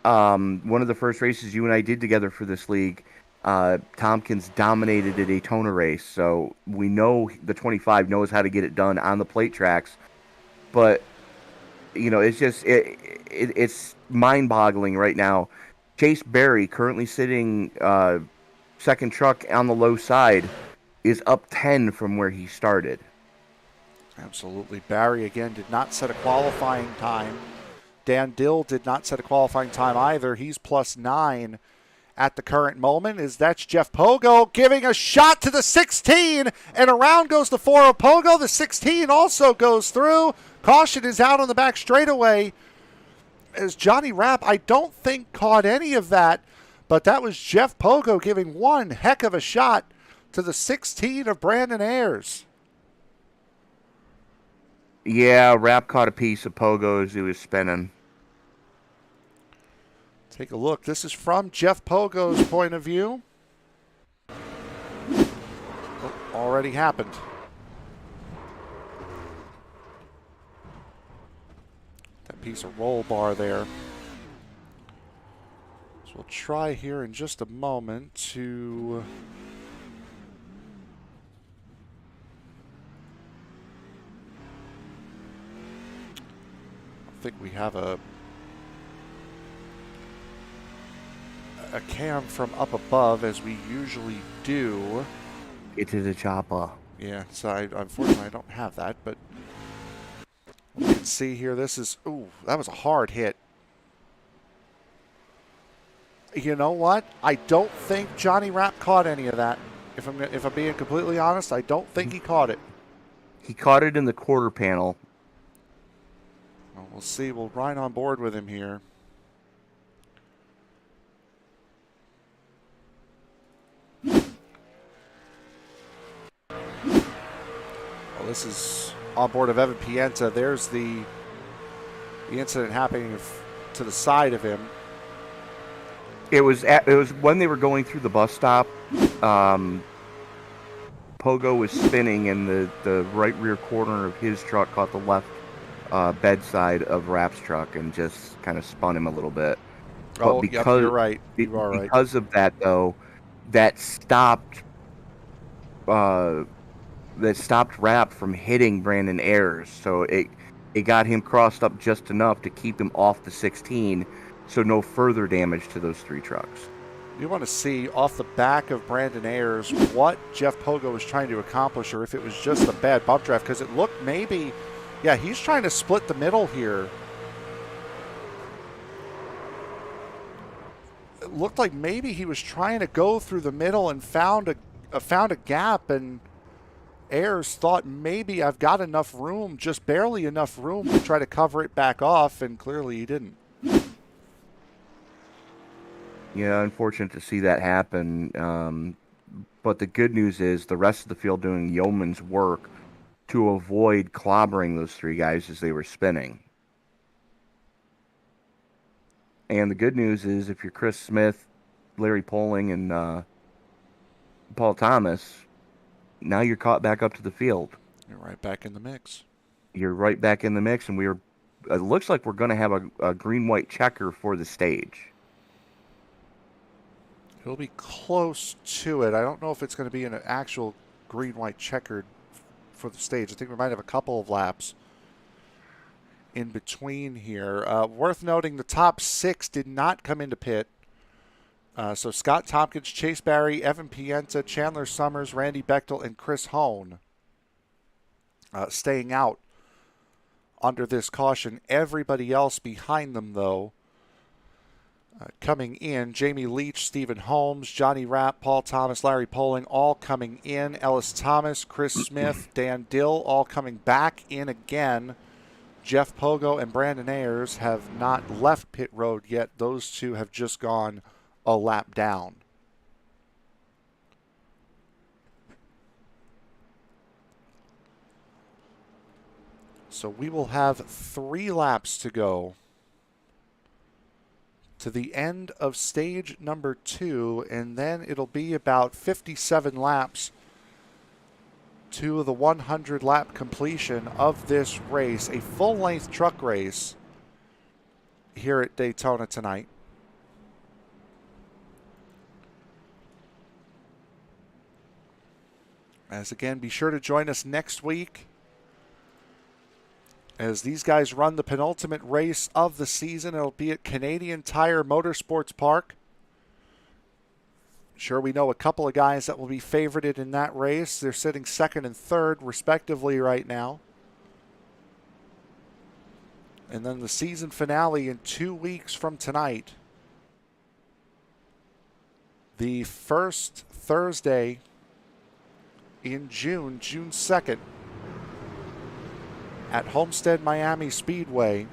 One of the first races you and I did together for this league, Tompkins dominated a Daytona race, so we know the 25 knows how to get it done on the plate tracks. But it's just it's mind-boggling right now. Chase Barry, currently sitting second truck on the low side, is up 10 from where he started. Absolutely. Barry, again, did not set a qualifying time. Dan Dill did not set a qualifying time either. He's +9 at the current moment. That's Jeff Pogo giving a shot to the 16, and around goes the 4 of Pogo. The 16 also goes through. Caution is out on the back straightaway. As Johnny Rapp, I don't think, caught any of that, but that was Jeff Pogo giving one heck of a shot to the 16 of Brandon Ayers. Yeah, Rapp caught a piece of Pogo as he was spinning. Take a look. This is from Jeff Pogo's point of view. Oh, already happened. That piece of roll bar there. So we'll try here in just a moment to... I think we have a cam from up above, as we usually do. It is a chopper. Yeah, so unfortunately I don't have that, but you can see here, this is, ooh, that was a hard hit. You know what? I don't think Johnny Rapp caught any of that. If I'm being completely honest, I don't think he caught it. He caught it in the quarter panel. Well, we'll see. We'll ride on board with him here. this is on board of Evan Pienta. There's the incident happening to the side of him. It was when they were going through the bus stop. Pogo was spinning, and the right rear corner of his truck caught the left bedside of Rapp's truck and just kind of spun him a little bit. But yep, you're right. You are right. Because of that, though, that stopped Rapp from hitting Brandon Ayers. So it got him crossed up just enough to keep him off the 16, so no further damage to those 3 trucks. You want to see off the back of Brandon Ayers what Jeff Pogo was trying to accomplish, or if it was just a bad bump draft, because it looked maybe, yeah, he's trying to split the middle here. It looked like maybe he was trying to go through the middle and found a gap, and Ayers thought maybe I've got enough room, just barely enough room to try to cover it back off, and clearly he didn't. Yeah, unfortunate to see that happen. But the good news is the rest of the field doing yeoman's work to avoid clobbering those 3 guys as they were spinning. And the good news is if you're Chris Smith, Larry Poling, and Paul Thomas, now you're caught back up to the field. You're right back in the mix. You're right back in the mix, and it looks like we're going to have a green-white checker for the stage. It'll be close to it. I don't know if it's going to be an actual green-white checkered for the stage. I think we might have a couple of laps in between here. Worth noting, the top 6 did not come into pit. So Scott Tompkins, Chase Barry, Evan Pienta, Chandler Summers, Randy Bechtel, and Chris Hone staying out under this caution. Everybody else behind them, though, coming in: Jamie Leach, Stephen Holmes, Johnny Rapp, Paul Thomas, Larry Poling, all coming in. Ellis Thomas, Chris Smith, Dan Dill, all coming back in again. Jeff Pogo and Brandon Ayers have not left pit road yet. Those 2 have just gone a lap down. So we will have 3 laps to go to the end of stage number 2, and then it'll be about 57 laps to the 100-lap completion of this race, a full-length truck race here at Daytona tonight. As again, be sure to join us next week as these guys run the penultimate race of the season. It'll be at Canadian Tire Motorsports Park. Sure, we know a couple of guys that will be favorited in that race. They're sitting 2nd and 3rd, respectively, right now. And then the season finale in 2 weeks from tonight. The first Thursday in June, June 2nd, at Homestead Miami Speedway,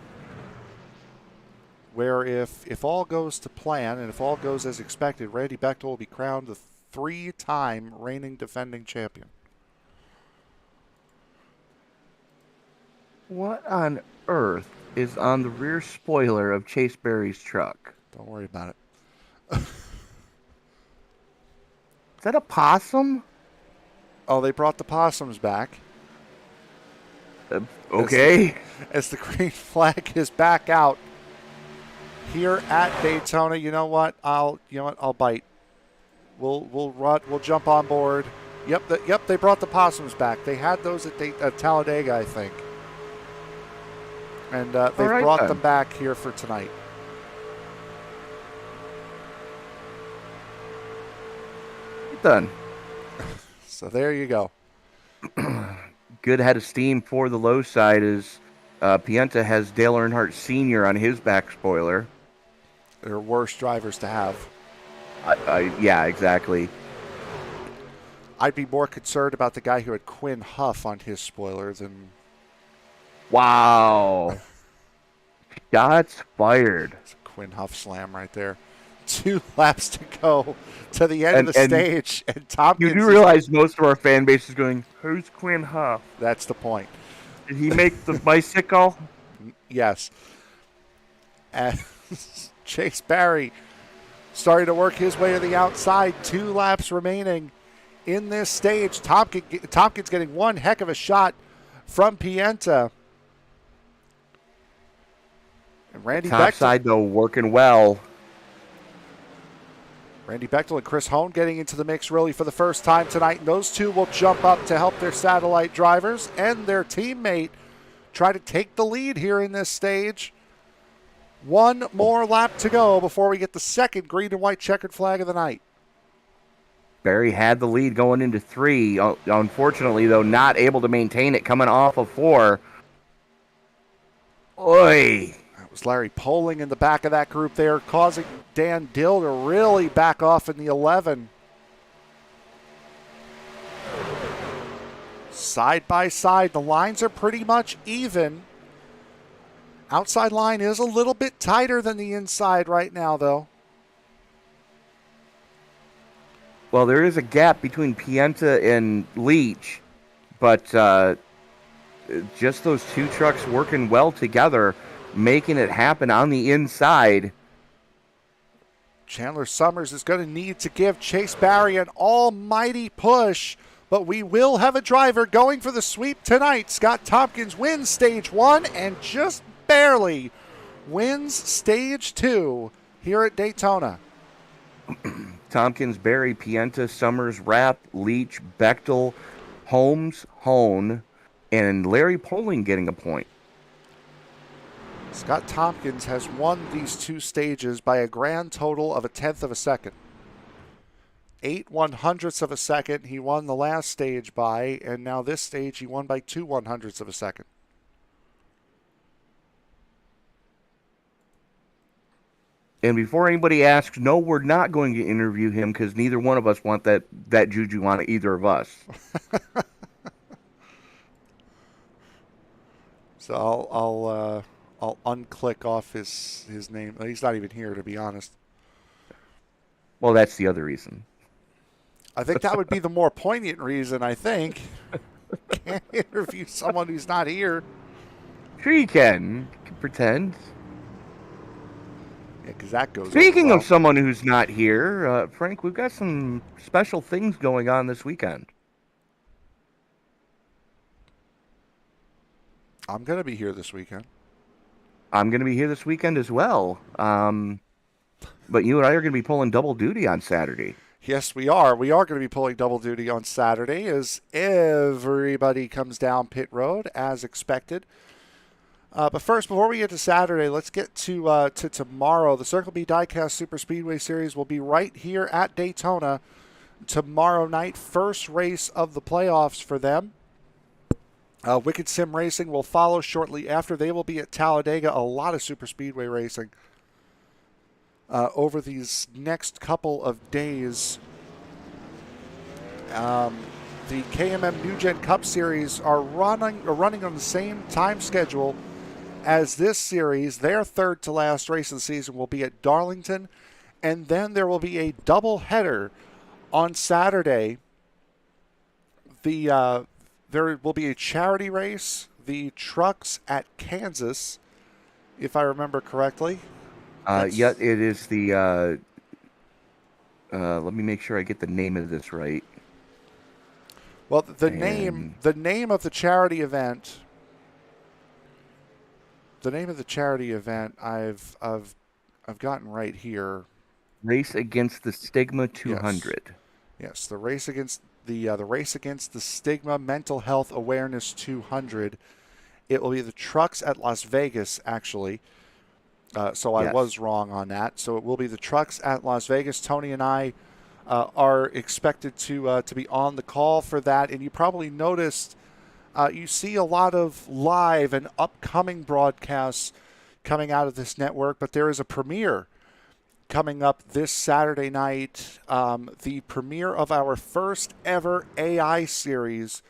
where if all goes to plan and if all goes as expected, Randy Bechtel will be crowned the 3-time reigning defending champion. What on earth is on the rear spoiler of Chase Berry's truck? Don't worry about it. Is that a possum? Oh, they brought the possums back. Okay. As the green flag is back out here at Daytona. You know what? I'll bite. We'll jump on board. Yep, they brought the possums back. They had those at Talladega, I think. And they've brought them back here for tonight. Done. So there you go. Good head of steam for the low side is Pienta has Dale Earnhardt Sr. on his back spoiler. They're worse drivers to have. Yeah, exactly. I'd be more concerned about the guy who had Quinn Huff on his spoiler than... Wow. Shots fired. It's a Quinn Huff slam right there. 2 laps to go to the end of the stage, and Tompkins. You do realize most of our fan base is going, "Who's Quinn Huff? That's the point. Did he make the bicycle?" Yes. And Chase Barry starting to work his way to the outside. 2 laps remaining in this stage. Tompkins getting one heck of a shot from Pienta. And Randy Top Bechtel. side, though, working well. Randy Bechtel and Chris Hone getting into the mix really for the first time tonight. And those two will jump up to help their satellite drivers and their teammate try to take the lead here in this stage. 1 more lap to go before we get the second green and white checkered flag of the night. Barry had the lead going into 3. Unfortunately, though, not able to maintain it coming off of 4. Oi! That was Larry Poling in the back of that group there, causing Dan Dill to really back off in the 11. Side by side, the lines are pretty much even. Outside line is a little bit tighter than the inside right now, though. Well, there is a gap between Pienta and Leach, but just those 2 trucks working well together, making it happen on the inside. Chandler Summers is going to need to give Chase Barry an almighty push, but we will have a driver going for the sweep tonight. Scott Tompkins wins stage 1 and just barely wins stage 2 here at Daytona. Tompkins, Barry, Pienta, Summers, Rapp, Leach, Bechtel, Holmes, Hone, and Larry Poling getting a point. Scott Tompkins has won these 2 stages by a grand total of 1/10 of a second. 8/100ths of a second he won the last stage by, and now this stage he won by 2/100ths of a second. And before anybody asks, no, we're not going to interview him because neither one of us want that juju on either of us. So I'll unclick off his name. He's not even here, to be honest. Well, that's the other reason. I think that would be the more poignant reason, I think. Can't interview someone who's not here. Sure you can. You can pretend. Yeah, because that goes Speaking over of someone who's not here, Frank, we've got some special things going on this weekend. I'm going to be here this weekend. I'm going to be here this weekend as well. But you and I are going to be pulling double duty on Saturday. Yes, we are. We are going to be pulling double duty on Saturday as everybody comes down pit road as expected. But first, before we get to Saturday, let's get to tomorrow. The Circle B Diecast Super Speedway Series will be right here at Daytona tomorrow night. First race of the playoffs for them. Wicked Sim Racing will follow shortly after. They will be at Talladega. A lot of super speedway racing over these next couple of days. The KMM New Gen Cup Series are running on the same time schedule as this series. Their third to last race of the season will be at Darlington, and then there will be a double header on Saturday. There will be a charity race, the trucks at Kansas, if I remember correctly. Yeah, it is the. Let me make sure I get the name of this right. Well, the name of the charity event. The name of the charity event I've gotten right here. Race Against the Stigma 200. Yes, the race against the race against the stigma mental health awareness 200. It will be the trucks at Las Vegas, actually. So I was wrong on that. So it will be the trucks at Las Vegas. Tony and I are expected to be on the call for that. And you probably noticed you see a lot of live and upcoming broadcasts coming out of this network, but there is a premiere coming up this Saturday night, the premiere of our first ever AI series,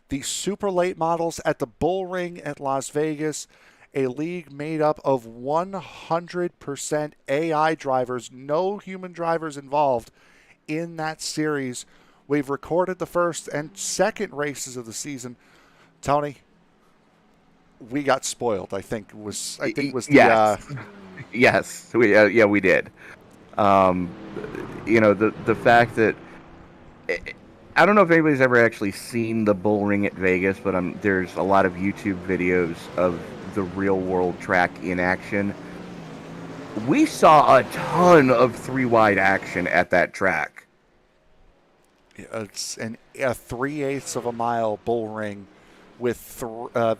the super late models at the Bull Ring at Las Vegas. a league made up of 100% AI drivers, no human drivers involved in that series. We've recorded the first and second races of the season. Tony, we got spoiled. I think was the yes, yes, we did. The fact that I don't know if anybody's ever actually seen the bull ring at Vegas, but there's a lot of YouTube videos of the real world track in action. We saw a ton of 3-wide action at that track. It's a 3/8 of a mile bull ring with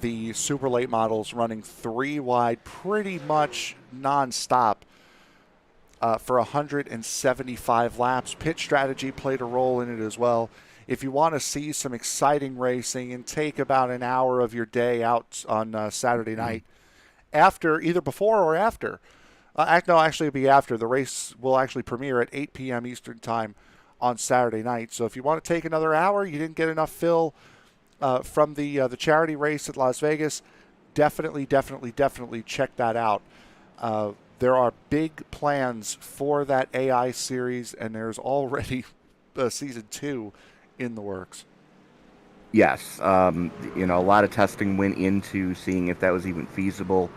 the super late models running 3-wide pretty much nonstop for 175 laps. Pit strategy played a role in it as well. If you want to see some exciting racing and take about an hour of your day out on Saturday night, either before or after. Actually, it'll be after. The race will actually premiere at 8 p.m. Eastern Time on Saturday night. So if you want to take another hour, you didn't get enough fill from the charity race at Las Vegas, definitely check that out. There are big plans for that AI series, and there's already season 2 in the works. Yes, a lot of testing went into seeing if that was even feasible,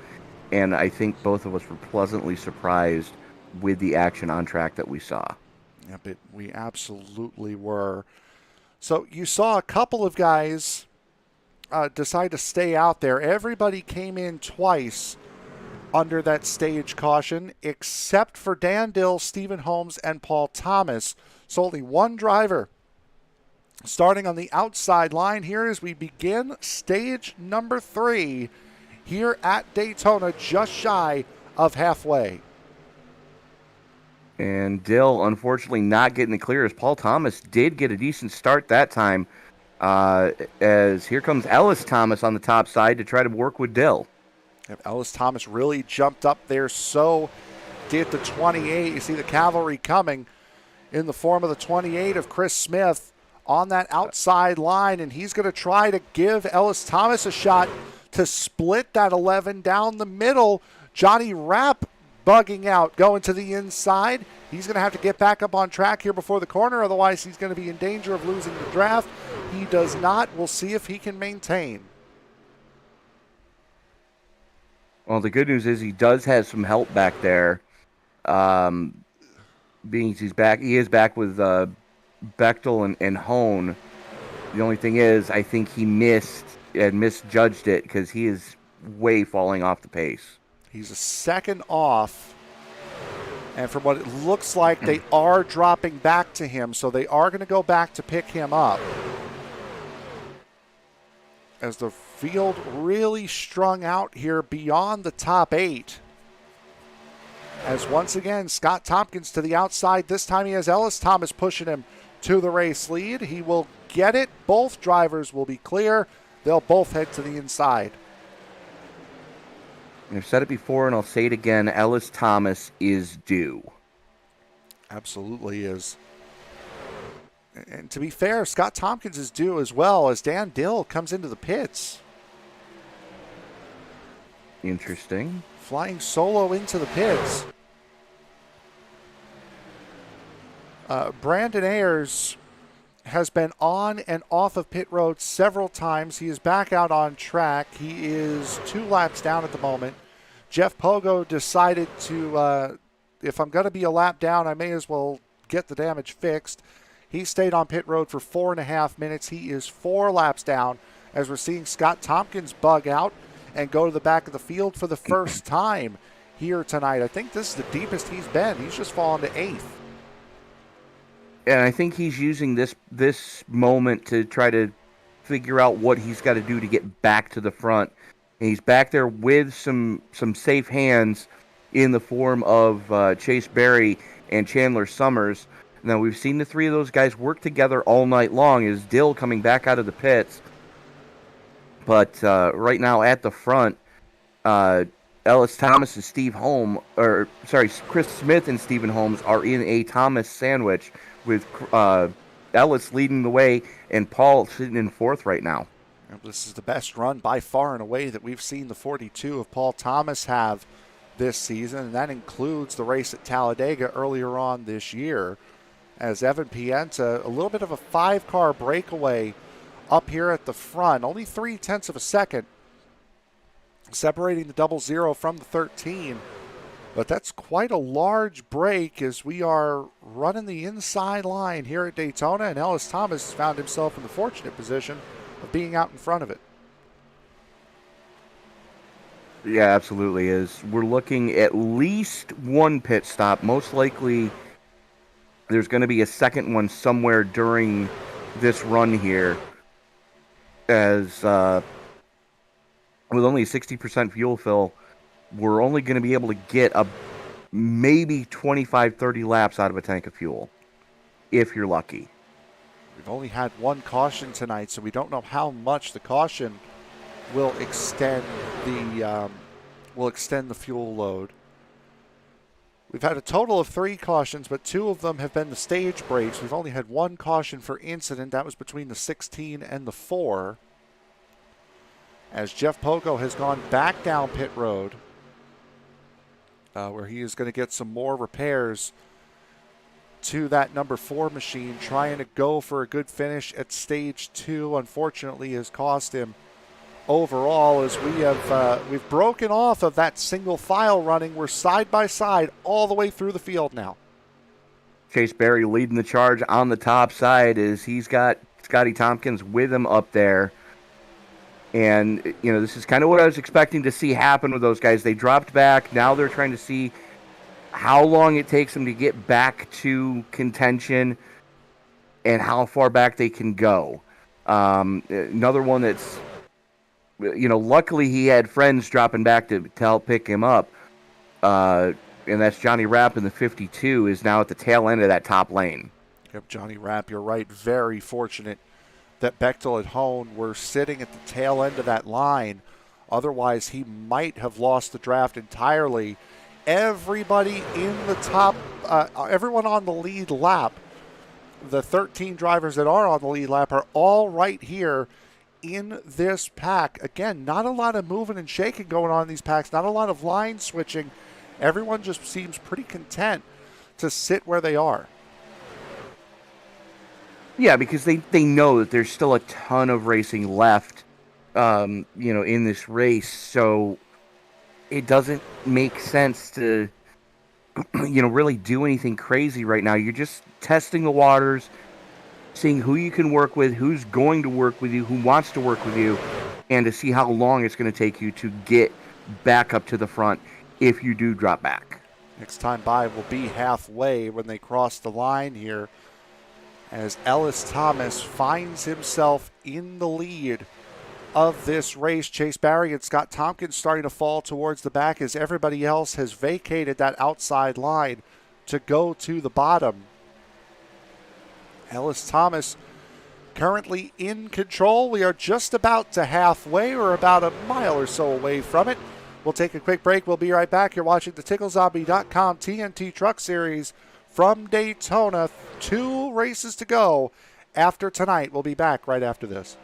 and I think both of us were pleasantly surprised with the action on track that we saw. Yep, we absolutely were. So you saw a couple of guys decide to stay out there. Everybody came in twice under that stage caution, except for Dan Dill, Stephen Holmes, and Paul Thomas. So only one driver starting on the outside line here as we begin stage number 3 here at Daytona, just shy of halfway. And Dill, unfortunately, not getting the clear, as Paul Thomas did get a decent start that time, as here comes Ellis Thomas on the top side to try to work with Dill. Yep, Ellis Thomas really jumped up there, so did the 28. You see the cavalry coming in the form of the 28 of Chris Smith on that outside line, and he's going to try to give Ellis Thomas a shot to split that 11 down the middle. Johnny Rapp bugging out, going to the inside. He's going to have to get back up on track here before the corner, otherwise he's going to be in danger of losing the draft. He does not. We'll see if he can maintain. Well, the good news is he does have some help back there. Being he's back, he is back with Bechtel and Hone. The only thing is, I think he misjudged it because he is way falling off the pace. He's a second off, and from what it looks like, they are dropping back to him, so they are going to go back to pick him up. As the field really strung out here beyond the top 8. As once again, Scott Tompkins to the outside. This time he has Ellis Thomas pushing him to the race lead. He will get it. Both drivers will be clear. They'll both head to the inside. I've said it before and I'll say it again. Ellis Thomas is due. Absolutely is. And to be fair, Scott Tompkins is due as well as Dan Dill comes into the pits. Interesting. Flying solo into the pits. Brandon Ayers has been on and off of pit road several times. He is back out on track. He is 2 laps down at the moment. Jeff Pogo decided to, if I'm going to be a lap down, I may as well get the damage fixed. He stayed on pit road for 4.5 minutes. He is 4 laps down as we're seeing Scott Tompkins bug out and go to the back of the field for the first time here tonight. I think this is the deepest he's been. He's just fallen to 8th. And I think he's using this moment to try to figure out what he's got to do to get back to the front. And he's back there with some safe hands in the form of Chase Berry and Chandler Summers. Now, we've seen the 3 of those guys work together all night long as Dill coming back out of the pits. But right now at the front, Ellis Thomas and Chris Smith and Stephen Holmes are in a Thomas sandwich with Ellis leading the way and Paul sitting in 4th right now. And this is the best run by far and away that we've seen the 42 of Paul Thomas have this season, and that includes the race at Talladega earlier on this year, as Evan Pienta, a little bit of a 5-car breakaway up here at the front, only 0.3 of a second, separating the 00 from the 13. But that's quite a large break as we are running the inside line here at Daytona, and Ellis Thomas found himself in the fortunate position of being out in front of it. Yeah, absolutely is. We're looking at least one pit stop. Most likely there's going to be a second one somewhere during this run here, as with only a 60% fuel fill, we're only going to be able to get maybe 25, 30 laps out of a tank of fuel, if you're lucky. We've only had one caution tonight, so we don't know how much the caution will extend the fuel load. We've had a total of 3 cautions, but 2 of them have been the stage breaks. We've only had 1 caution for incident. That was between the 16 and the 4. As Jeff Pogo has gone back down pit road, where he is going to get some more repairs to that number 4 machine, trying to go for a good finish at stage 2. Unfortunately, has cost him overall, as we've broken off of that single file running. We're side by side all the way through the field now. Chase Berry leading the charge on the top side, as he's got Scotty Tompkins with him up there. And, you know, this is kind of what I was expecting to see happen with those guys. They dropped back. Now they're trying to see how long it takes them to get back to contention and how far back they can go. Another one that's, you know, luckily he had friends dropping back to help pick him up. And that's Johnny Rapp in the 52, is now at the tail end of that top lane. Yep, Johnny Rapp, you're right. Very fortunate that Bechtel and Hone were sitting at the tail end of that line. Otherwise, he might have lost the draft entirely. Everybody in the top, everyone on the lead lap, the 13 drivers that are on the lead lap, are all right here in this pack. Again, not a lot of moving and shaking going on in these packs, not a lot of line switching. Everyone just seems pretty content to sit where they are. Yeah, because they know that there's still a ton of racing left, you know, in this race. So it doesn't make sense to, you know, really do anything crazy right now. You're just testing the waters, seeing who you can work with, who's going to work with you, who wants to work with you, and to see how long it's going to take you to get back up to the front if you do drop back. Next time by will be halfway when they cross the line here, as Ellis Thomas finds himself in the lead of this race. Chase Barry and Scott Tompkins starting to fall towards the back as everybody else has vacated that outside line to go to the bottom. Ellis Thomas currently in control. We are just about to halfway. We're about a mile or so away from it. We'll take a quick break. We'll be right back. You're watching the TickleZombie.com TNT Truck Series from Daytona. 2 races to go after tonight. We'll be back right after this.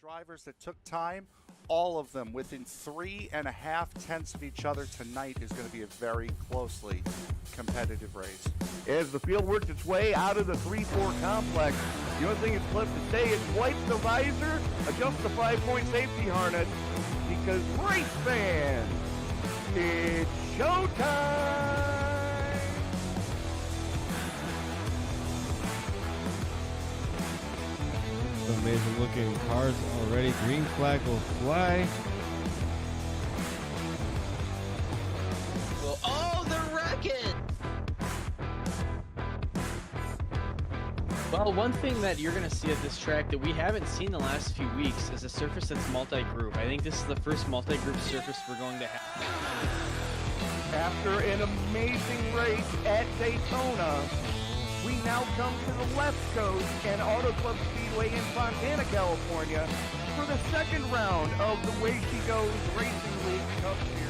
Drivers that took time, all of them within 3.5 tenths of each other tonight is going to be a very closely competitive race. As the field works its way out of the 3-4 complex, the only thing it's left to say is wipe the visor, adjust the 5-point safety harness, because race fans, it's showtime! Amazing looking cars already. Green flag will fly. Well, oh, the wreck-it! Well, one thing that you're going to see at this track that we haven't seen the last few weeks is a surface that's multi-group. I think this is the first multi-group surface we're going to have. After an amazing race at Daytona, we now come to the left coast and Auto Club Speedway in Fontana, California for the second round of the Way She Goes Racing League Cup Series.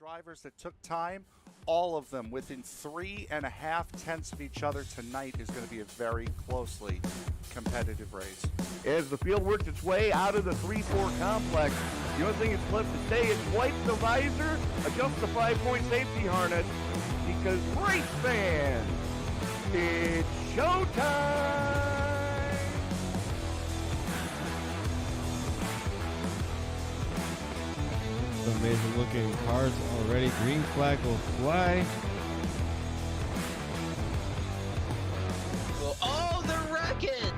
Drivers that took time, all of them within 3.5 tenths of each other tonight is going to be a very closely competitive race. As the field works its way out of the 3-4 complex, the only thing it's left to say is wipe the visor, adjust the 5-point safety harness, because race fans, it's showtime! Amazing looking cars already. Green flag will fly. Well, oh, the wreck-it!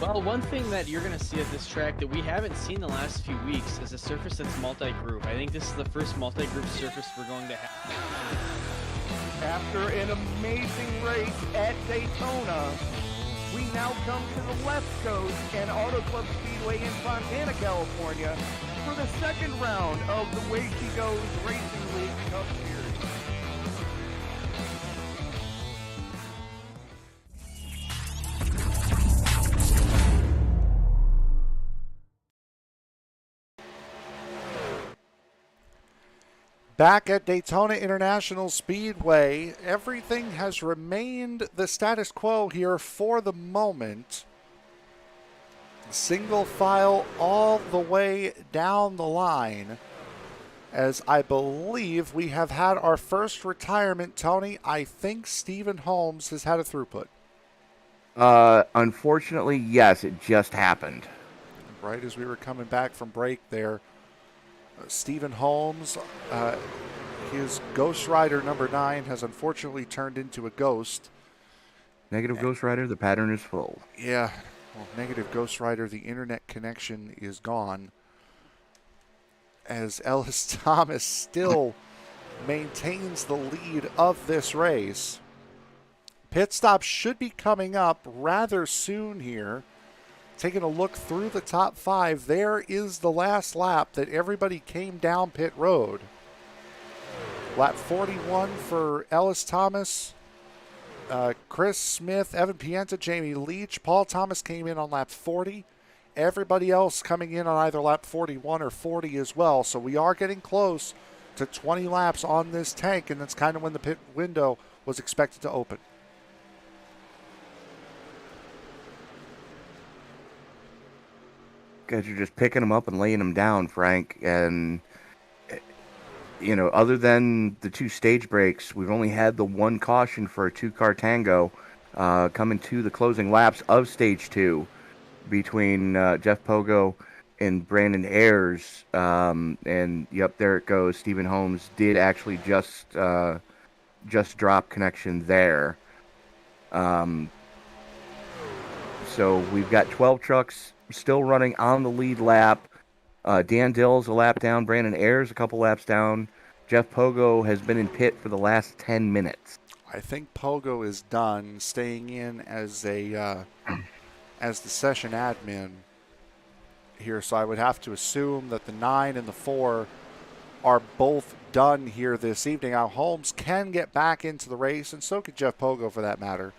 Well, one thing that you're going to see at this track that we haven't seen the last few weeks is a surface that's multi-group. I think this is the first multi-group surface we're going to have. After an amazing race at Daytona, we now come to the left coast and Auto Club Speedway in Fontana, California for the second round of the Way She Goes Racing League Cup Series. Back at Daytona International Speedway, everything has remained the status quo here for the moment. Single file all the way down the line, as I believe we have had our first retirement. Tony, I think Stephen Holmes has had a throughput. Unfortunately, yes, it just happened. Right as we were coming back from break there, Stephen Holmes, his Ghost Rider number 9 has unfortunately turned into a ghost. Negative Ghost Rider, the pattern is full. Yeah, well, negative Ghost Rider, the internet connection is gone. As Ellis Thomas still maintains the lead of this race. Pit stop should be coming up rather soon here. Taking a look through the top 5, there is the last lap that everybody came down pit road. Lap 41 for Ellis Thomas, Chris Smith, Evan Pienta, Jamie Leach. Paul Thomas came in on lap 40, everybody else coming in on either lap 41 or 40 as well. So we are getting close to 20 laps on this tank, and that's kind of when the pit window was expected to open. Guys are just picking them up and laying them down, Frank. And, you know, other than the 2 stage breaks, we've only had the 1 caution for a 2-car tango coming to the closing laps of stage 2 between Jeff Pogo and Brandon Ayers. And, yep, there it goes. Stephen Holmes did actually just drop connection there. So we've got 12 trucks still running on the lead lap. Dan Dill's a lap down. Brandon Ayers a couple laps down. Jeff Pogo has been in pit for the last 10 minutes. I think Pogo is done staying in as a as the session admin here. So I would have to assume that the 9 and the 4 are both done here this evening. Now Holmes can get back into the race, and so could Jeff Pogo for that matter.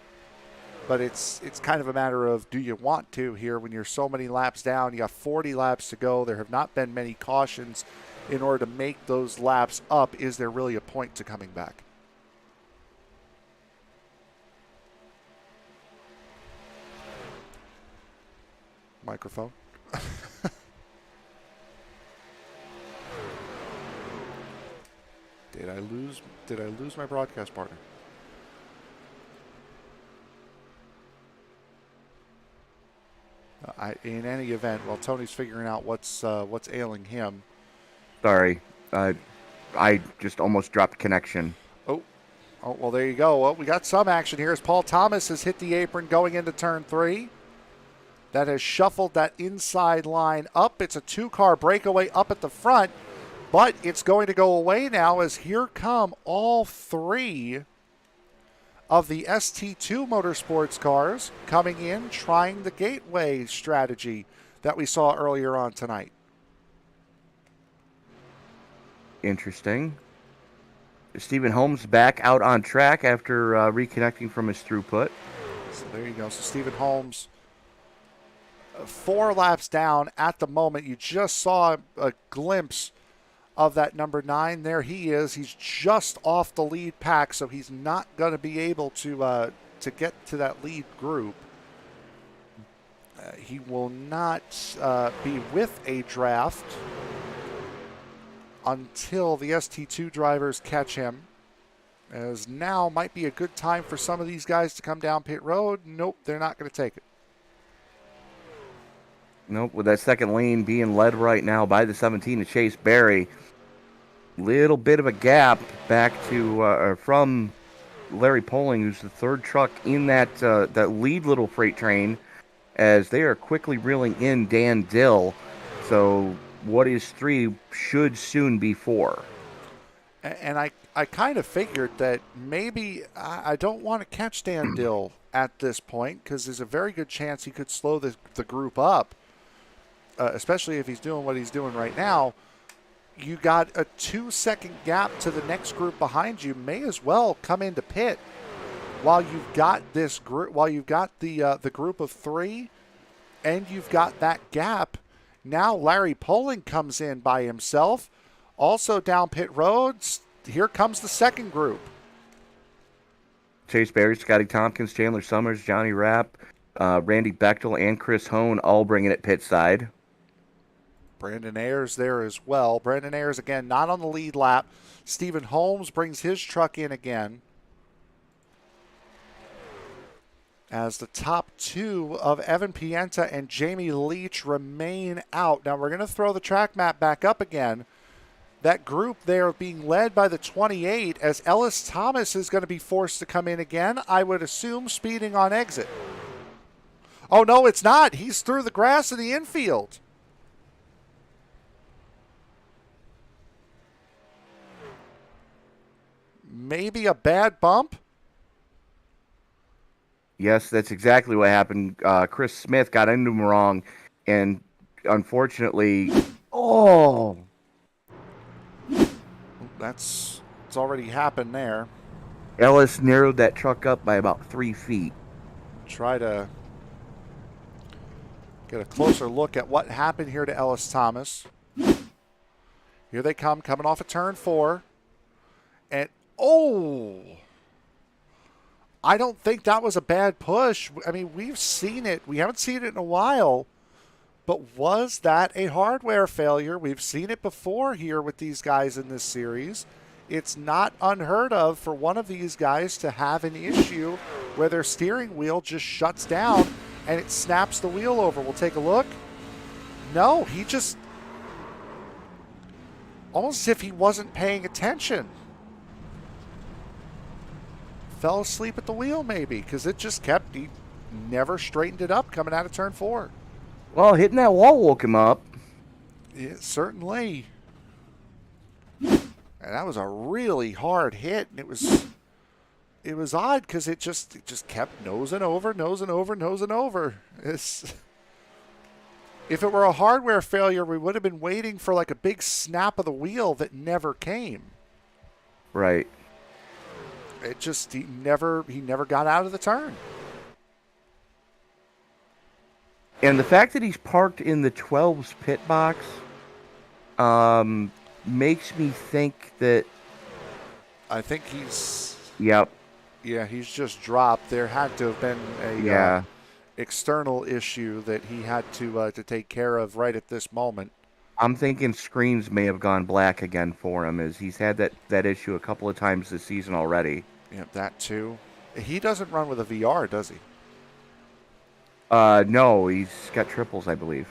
But it's kind of a matter of, do you want to here when you're so many laps down? You got 40 laps to go. There have not been many cautions in order to make those laps up. Is there really a point to coming back? Microphone. Did I lose my broadcast partner? In any event, while Tony's figuring out what's ailing him. Sorry, I just almost dropped connection. Oh, well, there you go. Well, we got some action here as Paul Thomas has hit the apron going into turn 3. That has shuffled that inside line up. It's a 2-car breakaway up at the front, but it's going to go away now as here come all 3 of the ST2 Motorsports cars coming in, trying the gateway strategy that we saw earlier on tonight. Interesting. Stephen Holmes back out on track after reconnecting from his throughput. So there you go. So Stephen Holmes, 4 laps down at the moment. You just saw a glimpse of that number 9. There he is. He's just off the lead pack, so he's not going to be able to get to that lead group. He will not be with a draft until the ST2 drivers catch him, as now might be a good time for some of these guys to come down pit road. Nope, they're not going to take it. Nope, with that second lane being led right now by the 17 of Chase Berry. Little bit of a gap back to from Larry Poling, who's the 3rd truck in that lead little freight train, as they are quickly reeling in Dan Dill. So what is 3 should soon be 4. And I kind of figured that maybe I don't want to catch Dan Dill at this point, because there's a very good chance he could slow the group up, especially if he's doing what he's doing right now. You got a 2-second gap to the next group behind you. May as well come into pit while you've got this group, while you've got the group of 3, and you've got that gap. Now Larry Poling comes in by himself. Also down pit roads, here comes the second group. Chase Berry, Scotty Tompkins, Chandler Summers, Johnny Rapp, Randy Bechtel, and Chris Hone all bringing it pit side. Brandon Ayers there as well. Brandon Ayers, again, not on the lead lap. Stephen Holmes brings his truck in again, as the top 2 of Evan Pienta and Jamie Leach remain out. Now we're going to throw the track map back up again. That group there being led by the 28, as Ellis Thomas is going to be forced to come in again, I would assume speeding on exit. Oh, no, it's not. He's through the grass in the infield. Maybe a bad bump? Yes, that's exactly what happened. Chris Smith got into him wrong, and unfortunately, It's already happened there. Ellis narrowed that truck up by about 3 feet. Try to Get a closer look at what happened here to Ellis Thomas. Here they come, coming off of turn 4. And, I don't think that was a bad push. I mean, we've seen it. We haven't seen it in a while. But was that a hardware failure? We've seen it before here with these guys in this series. It's not unheard of for one of these guys to have an issue where their steering wheel just shuts down and it snaps the wheel over. We'll take a look. No, he just, almost as if he wasn't paying attention. Fell asleep at the wheel maybe, because it just kept, he never straightened it up coming out of turn 4. Well, hitting that wall woke him up. Yeah, certainly. And that was a really hard hit, and it was odd because it just kept nosing over. If it were a hardware failure, we would have been waiting for like a big snap of the wheel that never came. Right. It just he never got out of the turn. And the fact that he's parked in the 12's pit box makes me think that... I think he's... Yep. Yeah, he's just dropped. There had to have been a external issue that he had to take care of right at this moment. I'm thinking screens may have gone black again for him, as he's had that issue a couple of times this season already. Yeah, that too. He doesn't run with a VR, does he? No, he's got triples, I believe.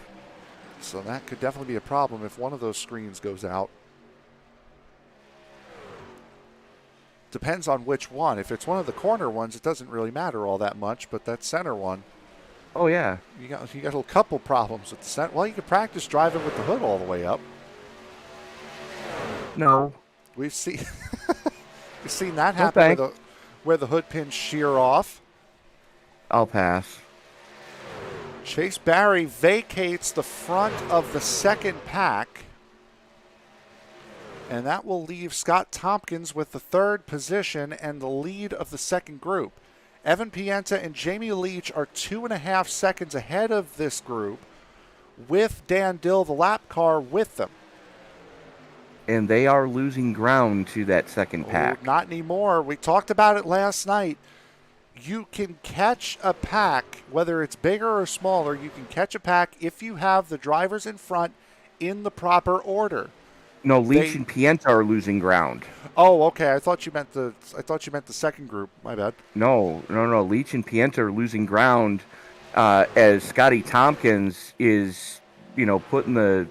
So that could definitely be a problem if one of those screens goes out. Depends on which one. If it's one of the corner ones, it doesn't really matter all that much, but that center one, oh yeah, you got a couple problems with the center. Well, you could practice driving with the hood all the way up. No, We've seen that happen where the hood pins shear off. I'll pass. Chase Barry vacates the front of the second pack, and that will leave Scott Tompkins with the third position and the lead of the second group. Evan Pienta and Jamie Leach are 2.5 seconds ahead of this group, with Dan Dill, the lap car, with them. And they are losing ground to that second pack. Not anymore. We talked about it last night. You can catch a pack, whether it's bigger or smaller, you can catch a pack if you have the drivers in front in the proper order. No, Leach and Pienta are losing ground. Oh, okay. I thought you meant the second group. My bad. No. Leach and Pienta are losing ground as Scotty Tompkins is, putting the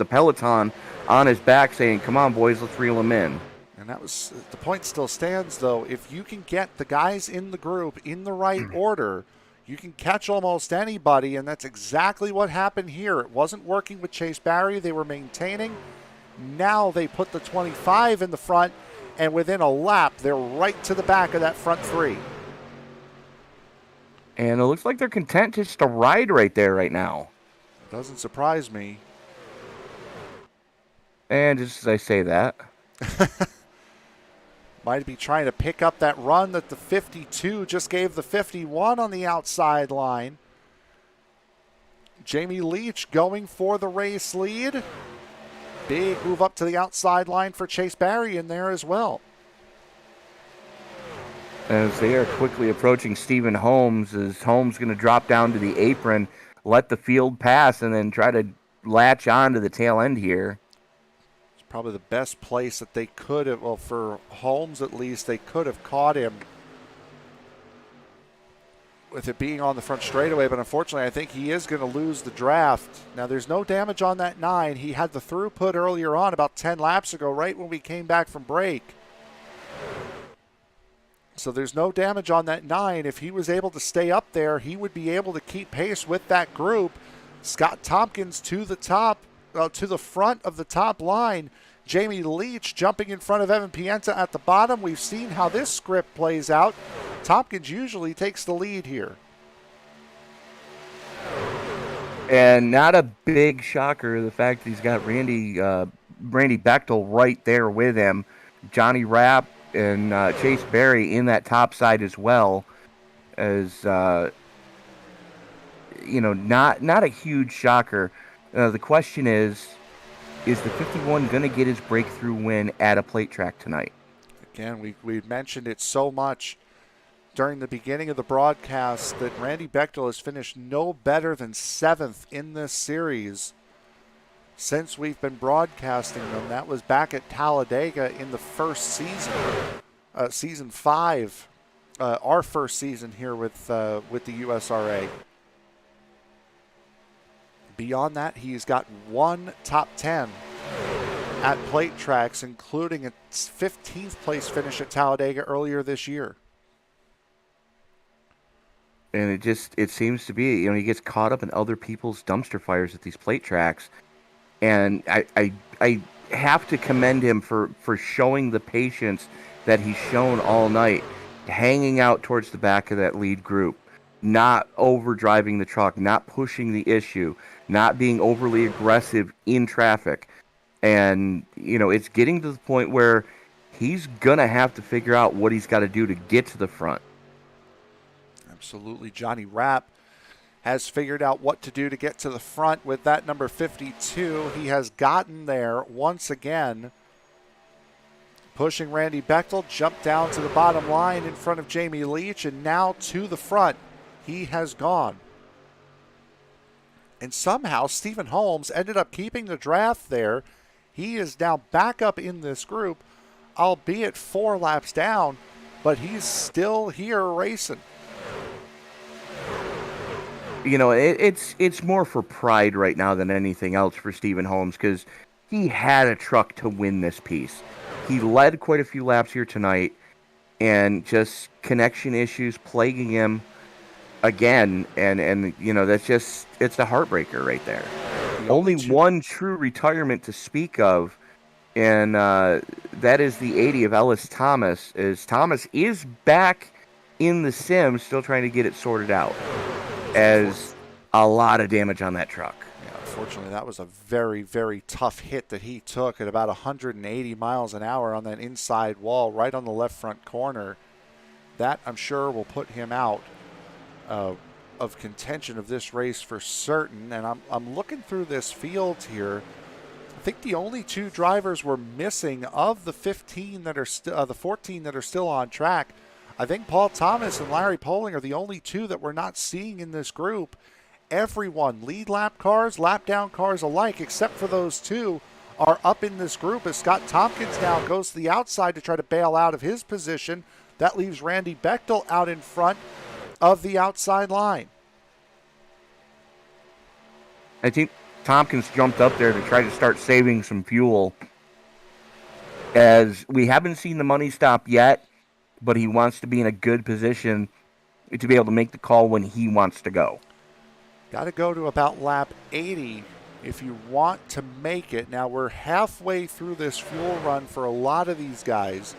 peloton on his back, saying, "Come on, boys, let's reel him in." And that was the point. Still stands though. If you can get the guys in the group in the right order, you can catch almost anybody, and that's exactly what happened here. It wasn't working with Chase Barry. They were maintaining. Now they put the 25 in the front, and within a lap, they're right to the back of that front three. And it looks like they're content just to ride right there right now. Doesn't surprise me. And just as I say that... Might be trying to pick up that run that the 52 just gave the 51 on the outside line. Jamie Leach going for the race lead. Big move up to the outside line for Chase Barry in there as well. As they are quickly approaching Stephen Holmes, as Holmes going to drop down to the apron, let the field pass, and then try to latch on to the tail end here. Probably the best place that they could have, well, for Holmes at least, they could have caught him with it being on the front straightaway, but unfortunately I think he is going to lose the draft. Now there's no damage on that 9. He had the throughput earlier on about 10 laps ago, right when we came back from break. So there's no damage on that 9. If he was able to stay up there, he would be able to keep pace with that group. Scott Tompkins to the top, to the front of the top line. Jamie Leach jumping in front of Evan Pienta at the bottom. We've seen how this script plays out. Tompkins usually takes the lead here. And not a big shocker, the fact that he's got Randy Bechtel right there with him. Johnny Rapp and Chase Berry in that top side as well. As not a huge shocker. The question is the 51 going to get his breakthrough win at a plate track tonight? Again, we mentioned it so much during the beginning of the broadcast that Randy Bechtel has finished no better than 7th in this series since we've been broadcasting them. That was back at Talladega in the first season, season 5, our first season here with the USRA. Beyond that, he's got one top 10 at plate tracks, including a 15th place finish at Talladega earlier this year. And it seems to be, he gets caught up in other people's dumpster fires at these plate tracks. And I have to commend him for showing the patience that he's shown all night, hanging out towards the back of that lead group, not overdriving the truck, not pushing the issue, not being overly aggressive in traffic. And, it's getting to the point where he's going to have to figure out what he's got to do to get to the front. Absolutely. Johnny Rapp has figured out what to do to get to the front with that number 52. He has gotten there once again, pushing Randy Bechtel, jumped down to the bottom line in front of Jamie Leach, and now to the front he has gone. And somehow Stephen Holmes ended up keeping the draft there. He is now back up in this group, albeit 4 laps down, but he's still here racing. It's more for pride right now than anything else for Stephen Holmes, because he had a truck to win this piece. He led quite a few laps here tonight, and just connection issues plaguing him again, and that's just, it's a heartbreaker right there. Only one true retirement to speak of, and that is the 80 of Ellis Thomas, as Thomas is back in the sim, still trying to get it sorted out, as a lot of damage on that truck. Yeah, unfortunately, that was a very, very tough hit that he took at about 180 miles an hour on that inside wall right on the left front corner. That, I'm sure, will put him out of contention of this race for certain. And I'm looking through this field here. I think the only 2 drivers we're missing of the 15 that are the 14 that are still on track. I think Paul Thomas and Larry Poling are the only 2 that we're not seeing in this group. Everyone, lead lap cars, lap down cars alike, except for those 2, are up in this group as Scott Tompkins now goes to the outside to try to bail out of his position. That leaves Randy Bechtel out in front of the outside line. I think Tompkins jumped up there to try to start saving some fuel, as we haven't seen the money stop yet, but he wants to be in a good position to be able to make the call when he wants to go. Got to go to about lap 80 if you want to make it. Now we're halfway through this fuel run for a lot of these guys.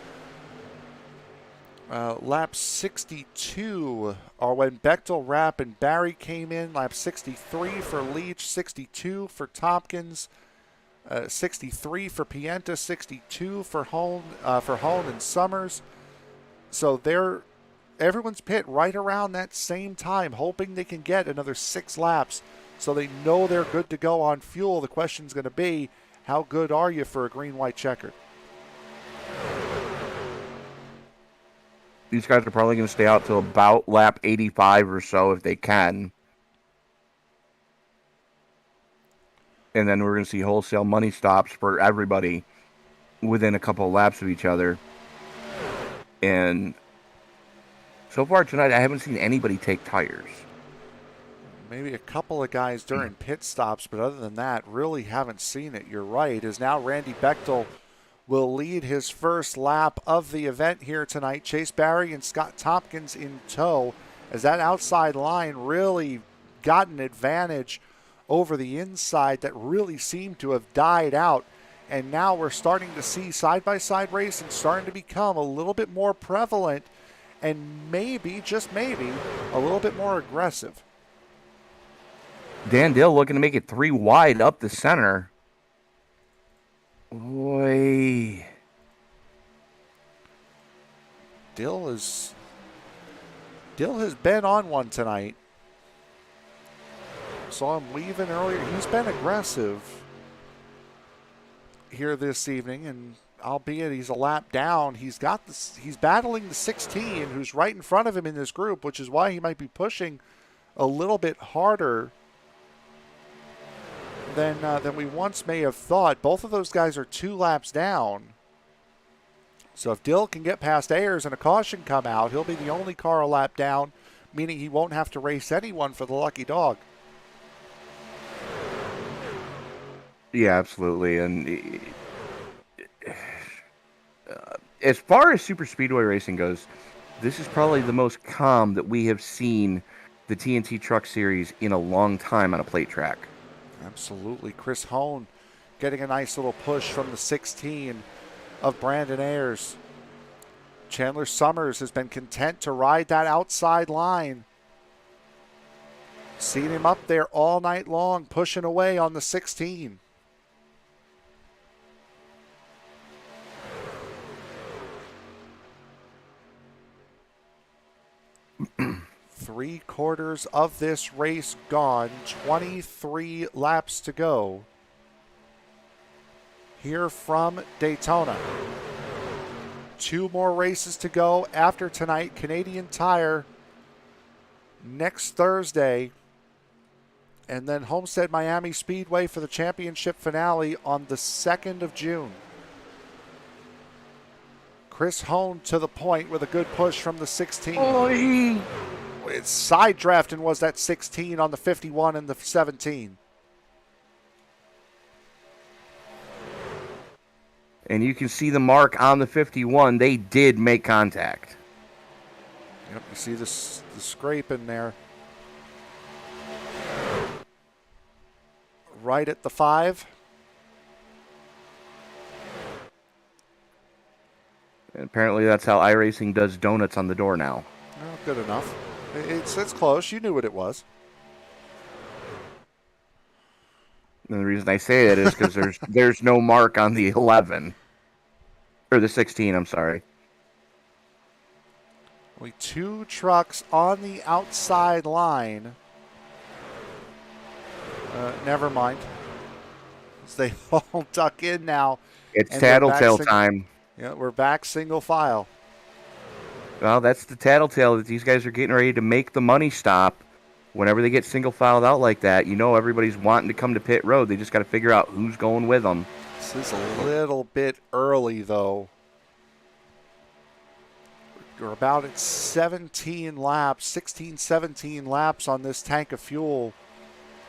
Lap 62 are when Bechtel, Rapp, and Barry came in. Lap 63 for Leach, 62 for Tompkins, 63 for Pienta, 62 for Hone and Summers. So everyone's pit right around that same time, hoping they can get another 6 laps so they know they're good to go on fuel. The question's going to be, how good are you for a green-white checkered? These guys are probably going to stay out till about lap 85 or so if they can. And then we're going to see wholesale money stops for everybody within a couple of laps of each other. And so far tonight, I haven't seen anybody take tires. Maybe a couple of guys during pit stops, but other than that, really haven't seen it. You're right, as now Randy Bechtel will lead his first lap of the event here tonight. Chase Barry and Scott Tompkins in tow, as that outside line really got an advantage over the inside that really seemed to have died out. And now we're starting to see side-by-side racing starting to become a little bit more prevalent and maybe, just maybe, a little bit more aggressive. Dan Dill looking to make it 3 wide up the center. Boy. Dill has been on one tonight. Saw him weaving earlier. He's been aggressive here this evening, and albeit he's a lap down, he's battling the 16 who's right in front of him in this group, which is why he might be pushing a little bit harder than we once may have thought. Both of those guys are 2 laps down. So if Dill can get past Ayers and a caution come out, he'll be the only car a lap down, meaning he won't have to race anyone for the lucky dog. Yeah, absolutely. And as far as super speedway racing goes, this is probably the most calm that we have seen the TNT Truck Series in a long time on a plate track. Absolutely. Chris Hone getting a nice little push from the 16 of Brandon Ayers. Chandler Summers has been content to ride that outside line. Seen him up there all night long, pushing away on the 16. Three-quarters of this race gone, 23 laps to go here from Daytona. 2 more races to go after tonight. Canadian Tire next Thursday, and then Homestead Miami Speedway for the championship finale on the 2nd of June. Chris Hone to the point with a good push from the 16. It's side drafting was that 16 on the 51 and the 17. And you can see the mark on the 51. They did make contact. Yep, you see the scraping there. Right at the 5. And apparently that's how iRacing does donuts on the door now. Well, good enough. It's close. You knew what it was. And the reason I say that is because there's no mark on the 11. Or the 16, I'm sorry. Only 2 trucks on the outside line. Never mind. As they all duck in now. It's tattletale time. Yeah, we're back single file. Well, that's the tattletale that these guys are getting ready to make the money stop. Whenever they get single filed out like that, you know everybody's wanting to come to pit road. They just got to figure out who's going with them. This is a little bit early, though. We're about at 17 laps, 16, 17 laps on this tank of fuel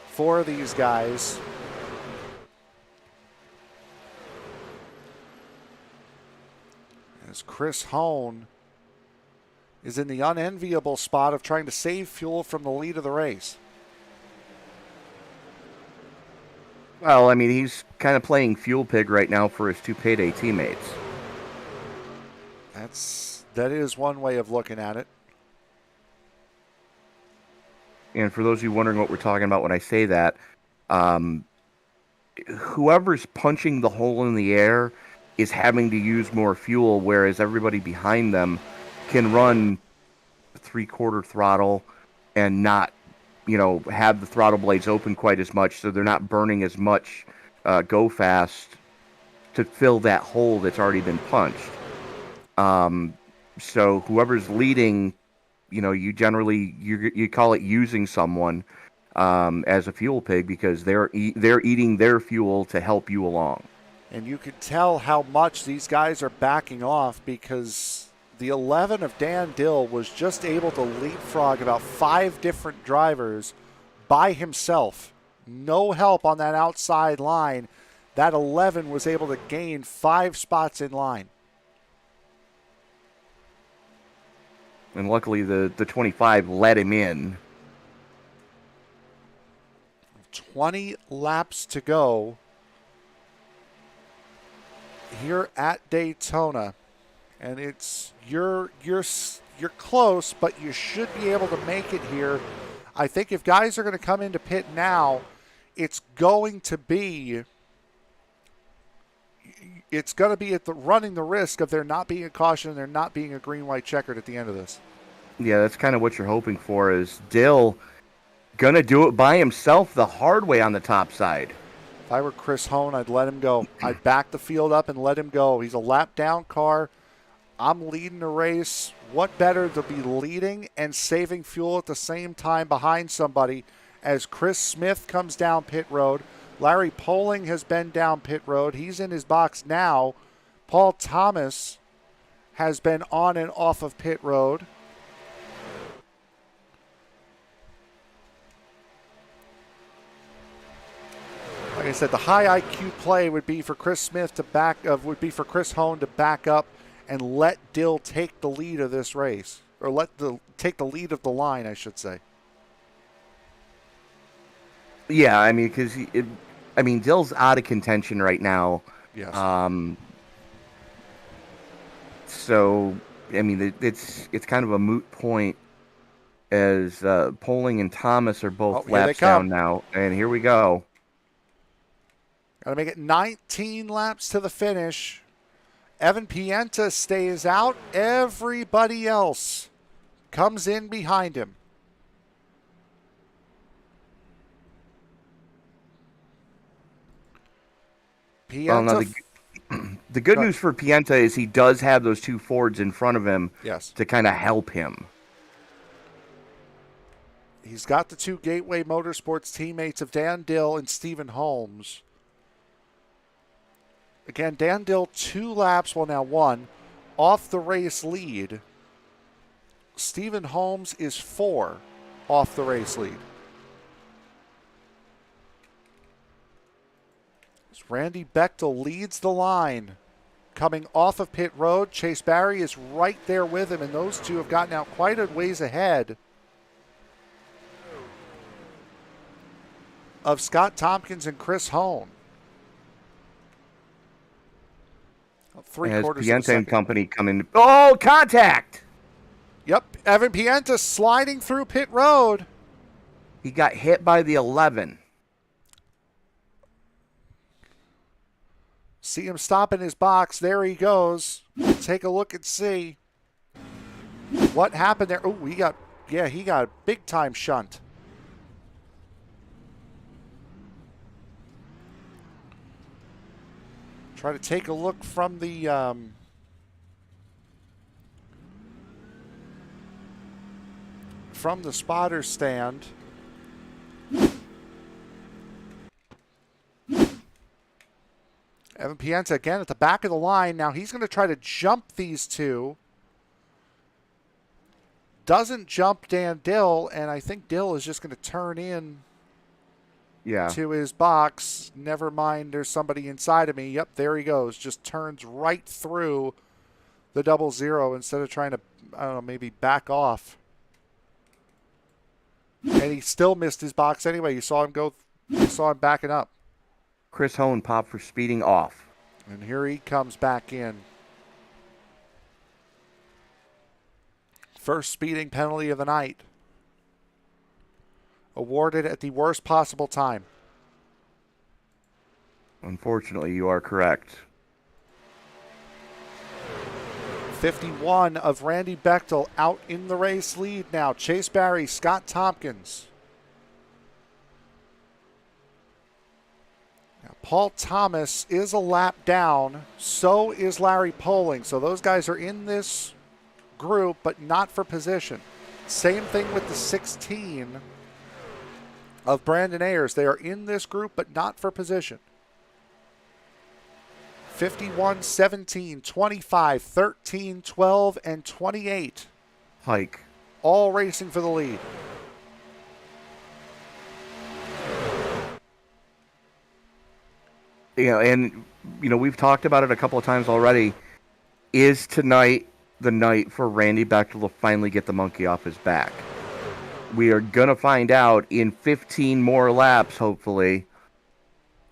for these guys. As Chris Hone is in the unenviable spot of trying to save fuel from the lead of the race. Well, I mean, he's kind of playing fuel pig right now for his 2 payday teammates. That is one way of looking at it. And for those of you wondering what we're talking about when I say that, whoever's punching the hole in the air is having to use more fuel, whereas everybody behind them can run 3/4 throttle and not, have the throttle blades open quite as much, so they're not burning as much go fast to fill that hole that's already been punched. So whoever's leading, you call it using someone as a fuel pig because they're eating their fuel to help you along. And you could tell how much these guys are backing off because the 11 of Dan Dill was just able to leapfrog about 5 different drivers by himself. No help on that outside line. That 11 was able to gain 5 spots in line. And luckily the 25 let him in. 20 laps to go here at Daytona. And you're close, but you should be able to make it here. I think if guys are going to come into pit now, it's going to be at running the risk of there not being a caution and there not being a green-white checkered at the end of this. Yeah, that's kind of what you're hoping for is Dill going to do it by himself the hard way on the top side. If I were Chris Hone, I'd let him go. I'd back the field up and let him go. He's a lap down car. I'm leading the race. What better to be leading and saving fuel at the same time behind somebody as Chris Smith comes down pit road. Larry Poling has been down pit road. He's in his box now. Paul Thomas has been on and off of pit road. Like I said, the high IQ play would be for Chris Smith to for Chris Hone to back up and let Dill take the lead of this race, or take the lead of the line, I should say. Yeah, I mean, because Dill's out of contention right now. Yes. So I mean, it's kind of a moot point as Poling and Thomas are both laps down now, and here we go. Got to make it 19 laps to the finish. Evan Pienta stays out. Everybody else comes in behind him. Pienta. Well, now the good news for Pienta is he does have those two Fords in front of him to kind of help him. He's got the two Gateway Motorsports teammates of Dan Dill and Stephen Holmes. Again, Dan Dill 2 laps, well now 1, off the race lead. Stephen Holmes is 4 off the race lead. As Randy Bechtel leads the line. Coming off of pit road, Chase Barry is right there with him, and those two have gotten out quite a ways ahead of Scott Tompkins and Chris Hone. As Pienta and company come in. Oh, contact! Yep, Evan Pienta sliding through pit road. He got hit by the 11. See him stop in his box. There he goes. Take a look and see what happened there. Oh, he got a big time shunt. Try to take a look from the spotter stand. Evan Pienta again at the back of the line. Now he's going to try to jump these two. Doesn't jump Dan Dill, and I think Dill is just going to turn in to his box. Never mind, there's somebody inside of me. Yep, there he goes. Just turns right through the 00 instead of trying to, I don't know, maybe back off. And he still missed his box anyway. You saw him backing up. Chris Hone popped for speeding off. And here he comes back in. First speeding penalty of the night. Awarded at the worst possible time. Unfortunately, you are correct. 51 of Randy Bechtel out in the race lead now. Chase Barry, Scott Tompkins. Now, Paul Thomas is a lap down. So is Larry Poling. So those guys are in this group, but not for position. Same thing with the 16 of Brandon Ayers. They are in this group, but not for position. 51, 17, 25, 13, 12, and 28. Hike. All racing for the lead. We've talked about it a couple of times already. Is tonight the night for Randy Bechtel to finally get the monkey off his back? We are going to find out in 15 more laps, hopefully,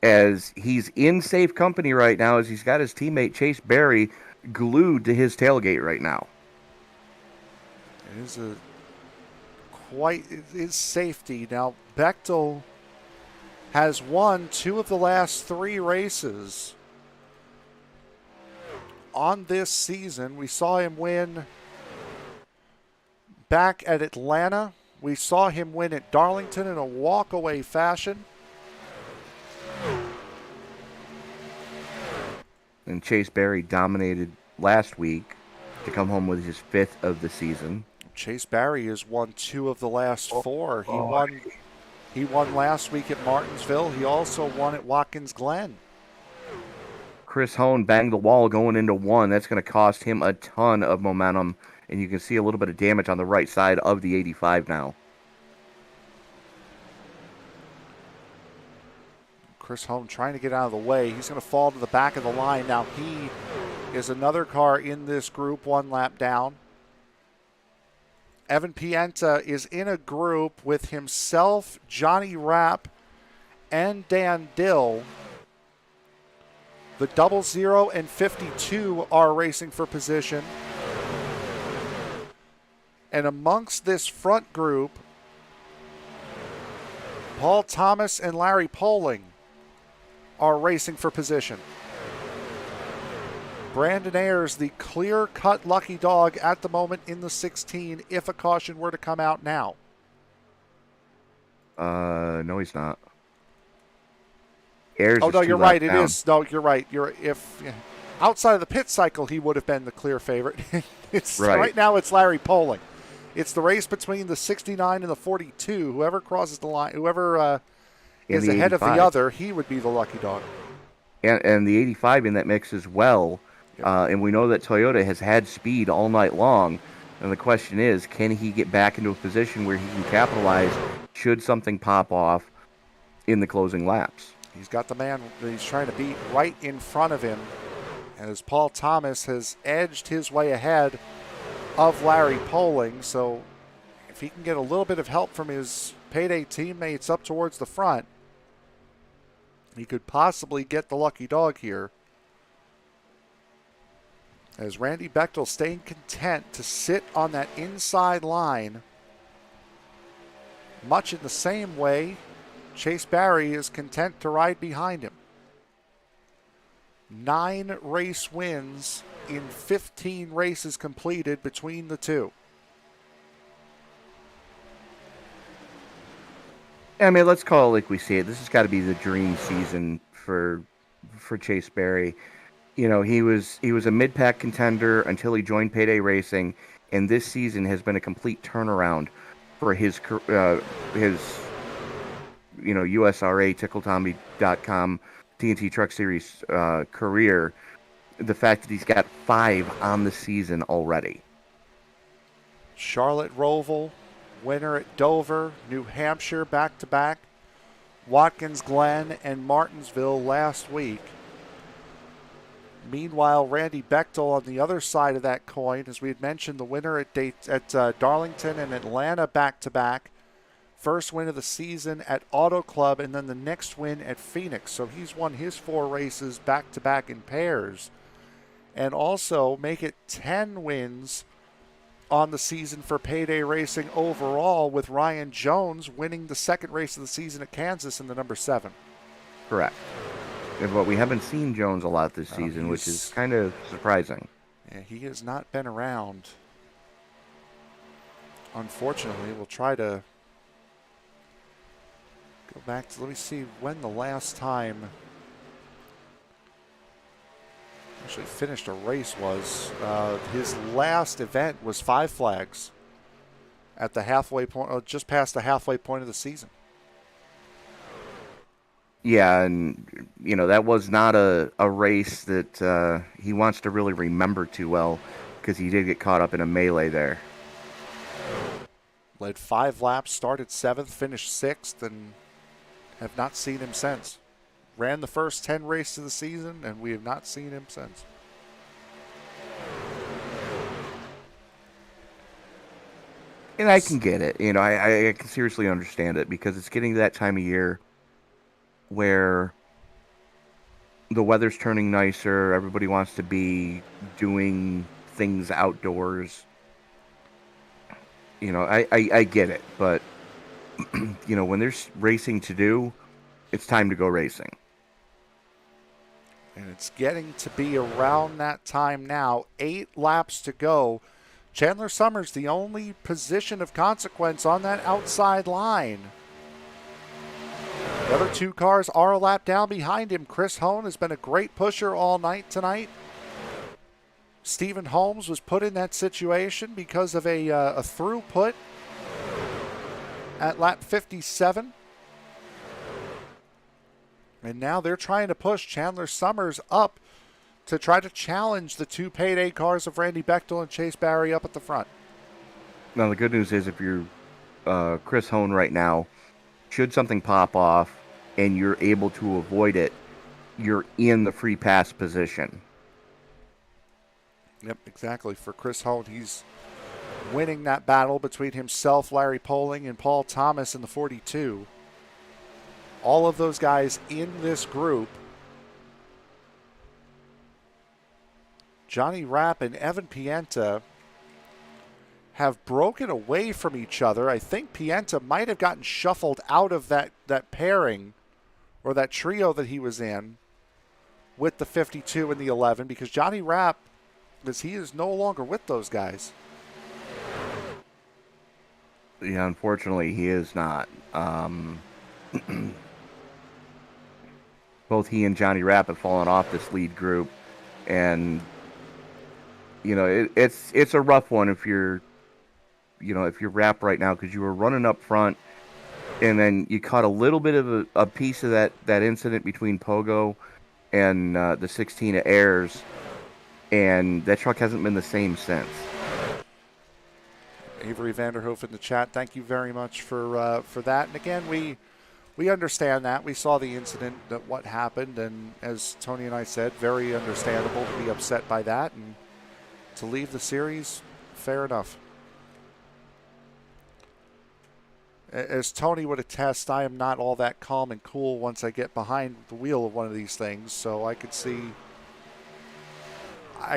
as he's in safe company right now, as he's got his teammate Chase Barry glued to his tailgate right now. It is safety. Now, Bechtel has won 2 of the last 3 races on this season. We saw him win back at Atlanta We saw him win at Darlington in a walk-away fashion. And Chase Berry dominated last week to come home with his 5th of the season. Chase Berry has won 2 of the last 4. He won last week at Martinsville. He also won at Watkins Glen. Chris Hone banged the wall going into 1. That's going to cost him a ton of momentum, and you can see a little bit of damage on the right side of the 85 now. Chris Hone trying to get out of the way. He's going to fall to the back of the line. Now he is another car in this group, 1 lap down. Evan Pienta is in a group with himself, Johnny Rapp, and Dan Dill. The 00 and 52 are racing for position. And amongst this front group, Paul Thomas and Larry Poling are racing for position. Brandon Ayers, the clear-cut lucky dog at the moment in the 16, if a caution were to come out now. No, he's not. Ayers oh, is no, 2 you're laps right. down. It is. No, you're right. Outside of the pit cycle, he would have been the clear favorite. Right now, it's Larry Poling. It's the race between the 69 and the 42. Whoever crosses the line, whoever is ahead 85. of the other, he would be the lucky dog. And the 85 in that mix as well. Yep. And we know that Toyota has had speed all night long. And the question is, can he get back into a position where he can capitalize should something pop off in the closing laps? He's got the man that he's trying to beat right in front of him, as Paul Thomas has edged his way ahead of Larry Poling. So if he can get a little bit of help from his payday teammates up towards the front, he could possibly get the lucky dog here. As Randy Bechtel staying content to sit on that inside line, much in the same way Chase Berry is content to ride behind him. 9 race wins in 15 races completed between the two. I mean, let's call it like we see it. This has got to be the dream season for Chase Berry. You know, he was a mid-pack contender until he joined Payday Racing, and this season has been a complete turnaround for his USRA, TickleTommy.com, TNT Truck Series career. The fact that he's got 5 on the season already. Charlotte Roval, winner at Dover, New Hampshire back-to-back, Watkins Glen, and Martinsville last week. Meanwhile, Randy Bechtel on the other side of that coin, as we had mentioned, the winner at Darlington and Atlanta back-to-back. First win of the season at Auto Club, and then the next win at Phoenix. So he's won his 4 races back-to-back in pairs. And also make it 10 wins on the season for Payday Racing overall, with Ryan Jones winning the second race of the season at Kansas in the number 7. Correct. But we haven't seen Jones a lot this season, which is kind of surprising. Yeah, he has not been around. Unfortunately, we'll try to go back to, let me see when the last time actually finished a race was. His last event was 5 Flags at the halfway point, just past the halfway point of the season. Yeah, and, you know, that was not a race that he wants to really remember too well, because he did get caught up in a melee there. Led 5 laps, started 7th, finished 6th, and have not seen him since. Ran the first 10 races of the season, and we have not seen him since. And I can get it. You know, I can seriously understand it, because it's getting to that time of year where the weather's turning nicer, everybody wants to be doing things outdoors. You know, I get it, but, you know, when there's racing to do, it's time to go racing. And it's getting to be around that time now. 8 laps to go Chandler Summers, the only position of consequence on that outside line. The other two cars are a lap down behind him. Chris Hone has been a great pusher all night tonight. Stephen Holmes was put in that situation because of a throughput at lap 57. And now they're trying to push Chandler Summers up to try to challenge the two payday cars of Randy Bechtel and Chase Barry up at the front. Now, the good news is if you're Chris Hone right now, should something pop off and you're able to avoid it, you're in the free pass position. Yep, exactly. For Chris Hone, he's winning that battle between himself, Larry Poling, and Paul Thomas in the 42. All of those guys in this group. Johnny Rapp and Evan Pienta have broken away from each other. I think Pienta might have gotten shuffled out of that pairing or that trio that he was in with the 52 and the 11 because Johnny Rapp, he is no longer with those guys. Yeah, unfortunately, he is not. Both he and Johnny Rapp have fallen off this lead group, and it's a rough one if you're Rapp right now because you were running up front, and then you caught a little bit of a piece of that incident between Pogo and the 16 at Ayers, and that truck hasn't been the same since. Avery Vanderhoof in the chat, thank you very much for that. And again, we understand that. We saw the incident, that what happened, and as Tony and I said, very understandable to be upset by that. And to leave the series, fair enough. As Tony would attest, I am not all that calm and cool once I get behind the wheel of one of these things, so I could see...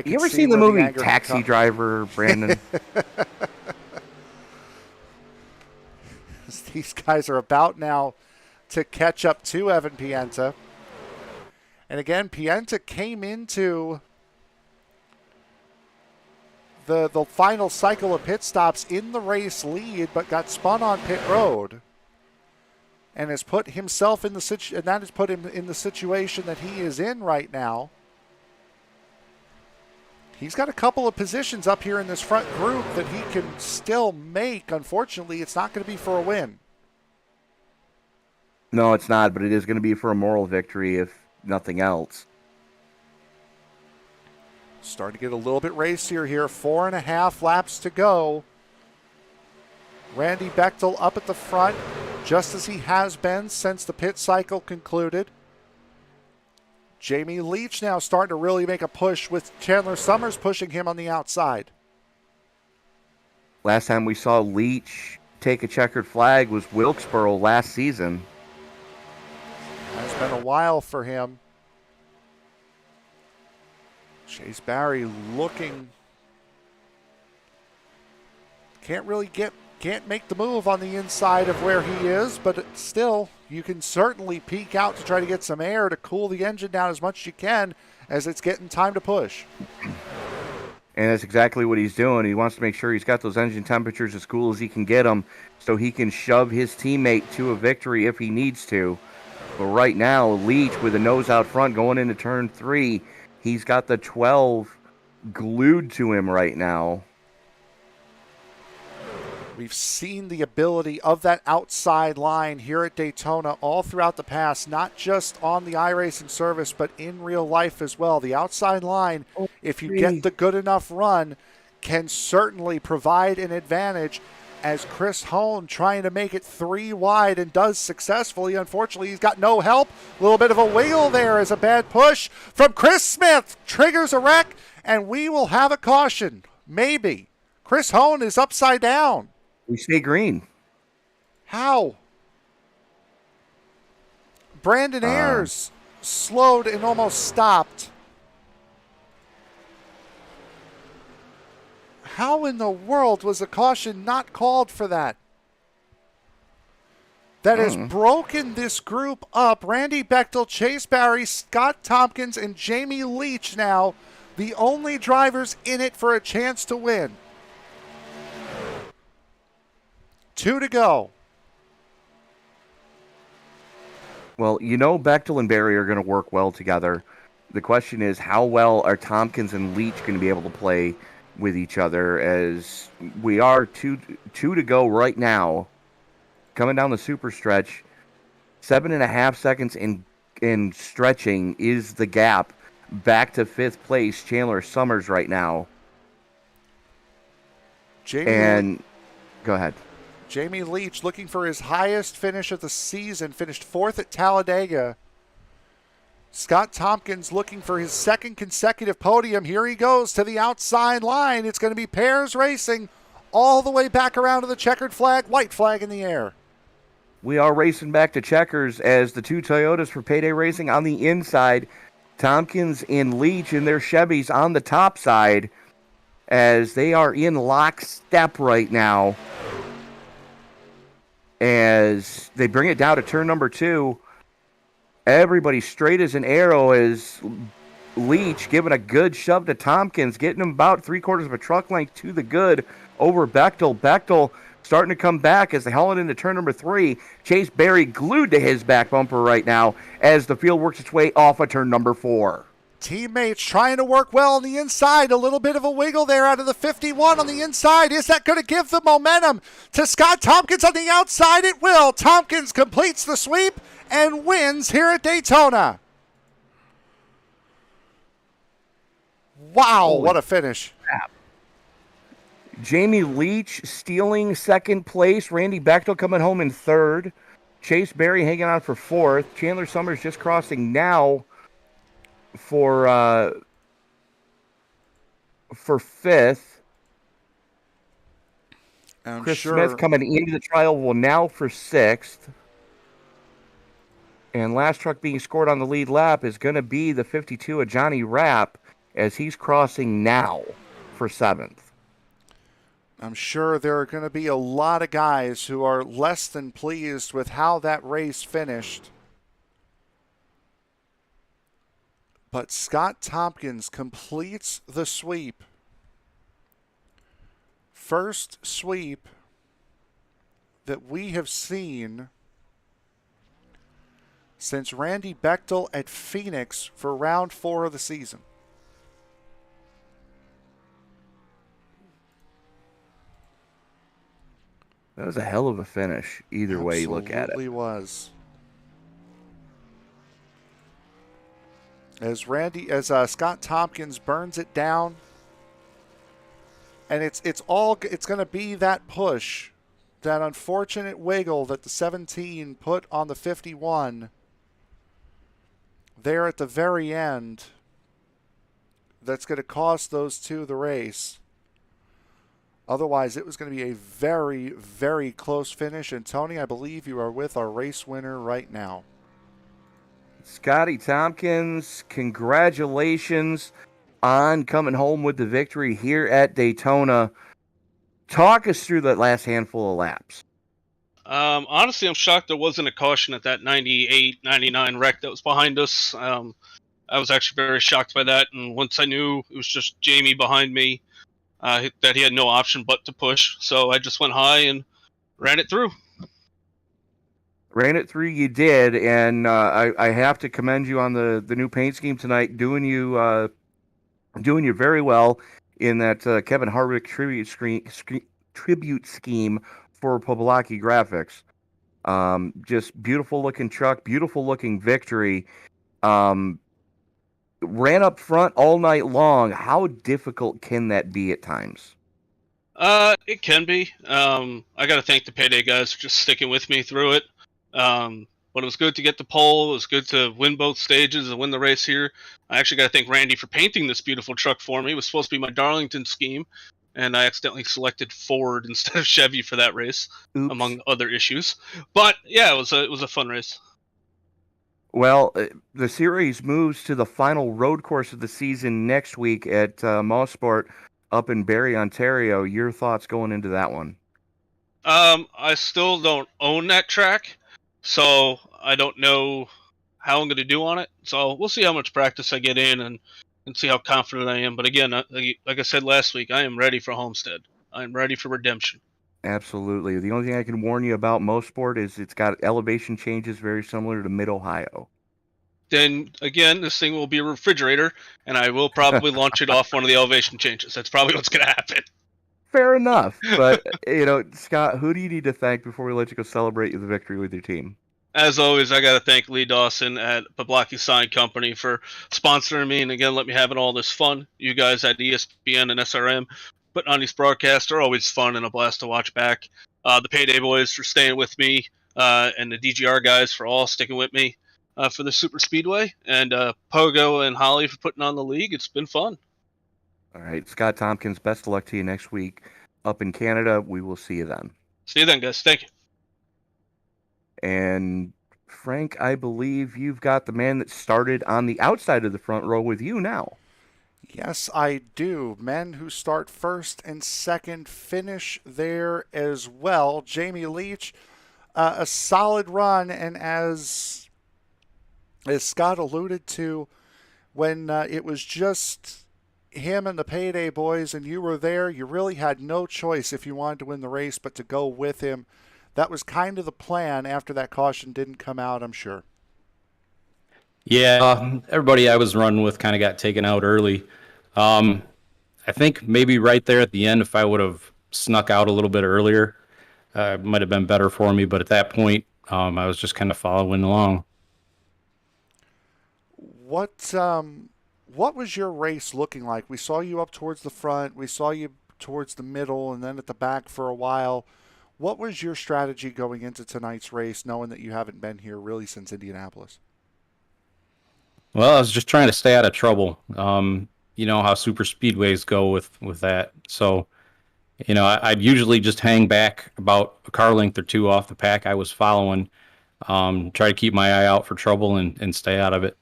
You ever seen the movie Taxi Driver, Brandon? These guys are about now to catch up to Evan Pienta. And again, Pienta came into the final cycle of pit stops in the race lead, but got spun on pit road, and has put himself in the and that has put him in the situation that he is in right now. He's got a couple of positions up here in this front group that he can still make. Unfortunately, it's not going to be for a win. No, it's not, but it is going to be for a moral victory, if nothing else. Starting to get a little bit racier here. 4.5 laps to go. Randy Bechtel up at the front, just as he has been since the pit cycle concluded. Jamie Leach now starting to really make a push with Chandler Summers pushing him on the outside. Last time we saw Leach take a checkered flag was Wilkesboro last season. It's been a while for him. Chase Barry looking, can't make the move on the inside of where he is, but still, you can certainly peek out to try to get some air to cool the engine down as much as you can as it's getting time to push. And that's exactly what he's doing. He wants to make sure he's got those engine temperatures as cool as he can get them so he can shove his teammate to a victory if he needs to. But right now, Leach with a nose out front going into turn 3, he's got the 12 glued to him right now. We've seen the ability of that outside line here at Daytona all throughout the past, not just on the iRacing service, but in real life as well. The outside line, if you get the good enough run, can certainly provide an advantage, as Chris Hone trying to make it 3 wide and does successfully. Unfortunately, he's got no help. A little bit of a wiggle there as a bad push from Chris Smith. Triggers a wreck, and we will have a caution. Maybe. Chris Hone is upside down. We stay green. How? Brandon Ayers slowed and almost stopped. How in the world was a caution not called for that? That has broken this group up. Randy Bechtel, Chase Barry, Scott Tompkins, and Jamie Leach now, the only drivers in it for a chance to win. 2 to go. Well, Bechtel and Barry are going to work well together. The question is, how well are Tompkins and Leach going to be able to play with each other, as we are two to go right now, coming down the super stretch. 7.5 seconds in stretching is the gap back to 5th place, Chandler Summers right now. Go ahead. Jamie Leach looking for his highest finish of the season, finished 4th at Talladega. Scott Tompkins looking for his 2nd consecutive podium. Here he goes to the outside line. It's going to be pairs racing all the way back around to the checkered flag, white flag in the air. We are racing back to checkers as the 2 Toyotas for Payday Racing on the inside. Tompkins and Leach in their Chevys on the top side, as they are in lockstep right now. As they bring it down to turn number 2. Everybody straight as an arrow, as Leach giving a good shove to Tompkins, getting him about 3/4 of a truck length to the good over Bechtel. Bechtel starting to come back as they haul it into turn number 3. Chase Berry glued to his back bumper right now as the field works its way off of turn number 4. Teammates trying to work well on the inside. A little bit of a wiggle there out of the 51 on the inside. Is that going to give the momentum to Scott Tompkins on the outside? It will. Tompkins completes the sweep and wins here at Daytona. Wow, what a finish. Crap. Jamie Leach stealing 2nd place. Randy Bechtel coming home in 3rd. Chase Berry hanging on for 4th. Chandler Summers just crossing now for 5th. Chris Smith coming into the trial will now for 6th. And last truck being scored on the lead lap is going to be the 52 of Johnny Rapp, as he's crossing now for 7th. I'm sure there are going to be a lot of guys who are less than pleased with how that race finished. But Scott Tompkins completes the sweep. First sweep that we have seen since Randy Bechtel at Phoenix for round 4 of the season. That was a hell of a finish, either way you look at it. Absolutely was. As Scott Tompkins burns it down, and it's going to be that push, that unfortunate wiggle that the 17 put on the 51 there at the very end, that's going to cost those two the race. Otherwise, it was going to be a very, very close finish. And Tony, I believe you are with our race winner right now. Scotty Tompkins, congratulations on coming home with the victory here at Daytona. Talk us through that last handful of laps. Honestly, I'm shocked there wasn't a caution at that 98, 99 wreck that was behind us. I was actually very shocked by that. And once I knew it was just Jamie behind me, that he had no option but to push. So I just went high and ran it through. Ran it through, you did, and I have to commend you on the new paint scheme tonight, doing you very well in that Kevin Harvick tribute scheme for Poblaki Graphics. Just beautiful looking truck, beautiful looking victory. Ran up front all night long. How difficult can that be at times? It can be. I got to thank the Payday guys for just sticking with me through it. But it was good to get the pole. It was good to win both stages and win the race here. I actually got to thank Randy for painting this beautiful truck for me. It was supposed to be my Darlington scheme, and I accidentally selected Ford instead of Chevy for that race, among other issues. But yeah, it was a fun race. Well, the series moves to the final road course of the season next week at Mosport up in Barrie, Ontario. Your thoughts going into that one? I still don't own that track, so I don't know how I'm going to do on it. So we'll see how much practice I get in and see how confident I am. But again, like I said last week, I am ready for Homestead. I am ready for redemption. Absolutely. The only thing I can warn you about most sport is it's got elevation changes very similar to Mid-Ohio. Then again, this thing will be a refrigerator, and I will probably launch it off one of the elevation changes. That's probably what's going to happen. Fair enough. But, Scott, who do you need to thank before we let you go celebrate the victory with your team? As always, I got to thank Lee Dawson at Pablaki Sign Company for sponsoring me and again let me have all this fun. You guys at ESPN and SRM putting on these broadcasts are always fun and a blast to watch back. The Payday Boys for staying with me, and the DGR guys for all sticking with me for the Super Speedway, and Pogo and Holly for putting on the league. It's been fun. All right, Scott Tompkins, best of luck to you next week up in Canada. We will see you then. See you then, guys. Thank you. And Frank, I believe you've got the man that started on the outside of the front row with you now. Yes, I do. Men who start first and second finish there as well. Jamie Leach, a solid run, and as Scott alluded to, when it was just him and the Payday Boys and you were there, you really had no choice if you wanted to win the race but to go with him. That was kind of the plan after that caution didn't come out, I'm sure. Yeah, everybody I was running with kind of got taken out early. I think maybe right there at the end, if I would have snuck out a little bit earlier, it might have been better for me. But at that point, I was just kind of following along. What was your race looking like? We saw you up towards the front, we saw you towards the middle, and then at the back for a while. What was your strategy going into tonight's race, knowing that you haven't been here really since Indianapolis? Well, I was just trying to stay out of trouble. You know how super speedways go with that. So, I'd usually just hang back about a car length or two off the pack I was following, try to keep my eye out for trouble and stay out of it.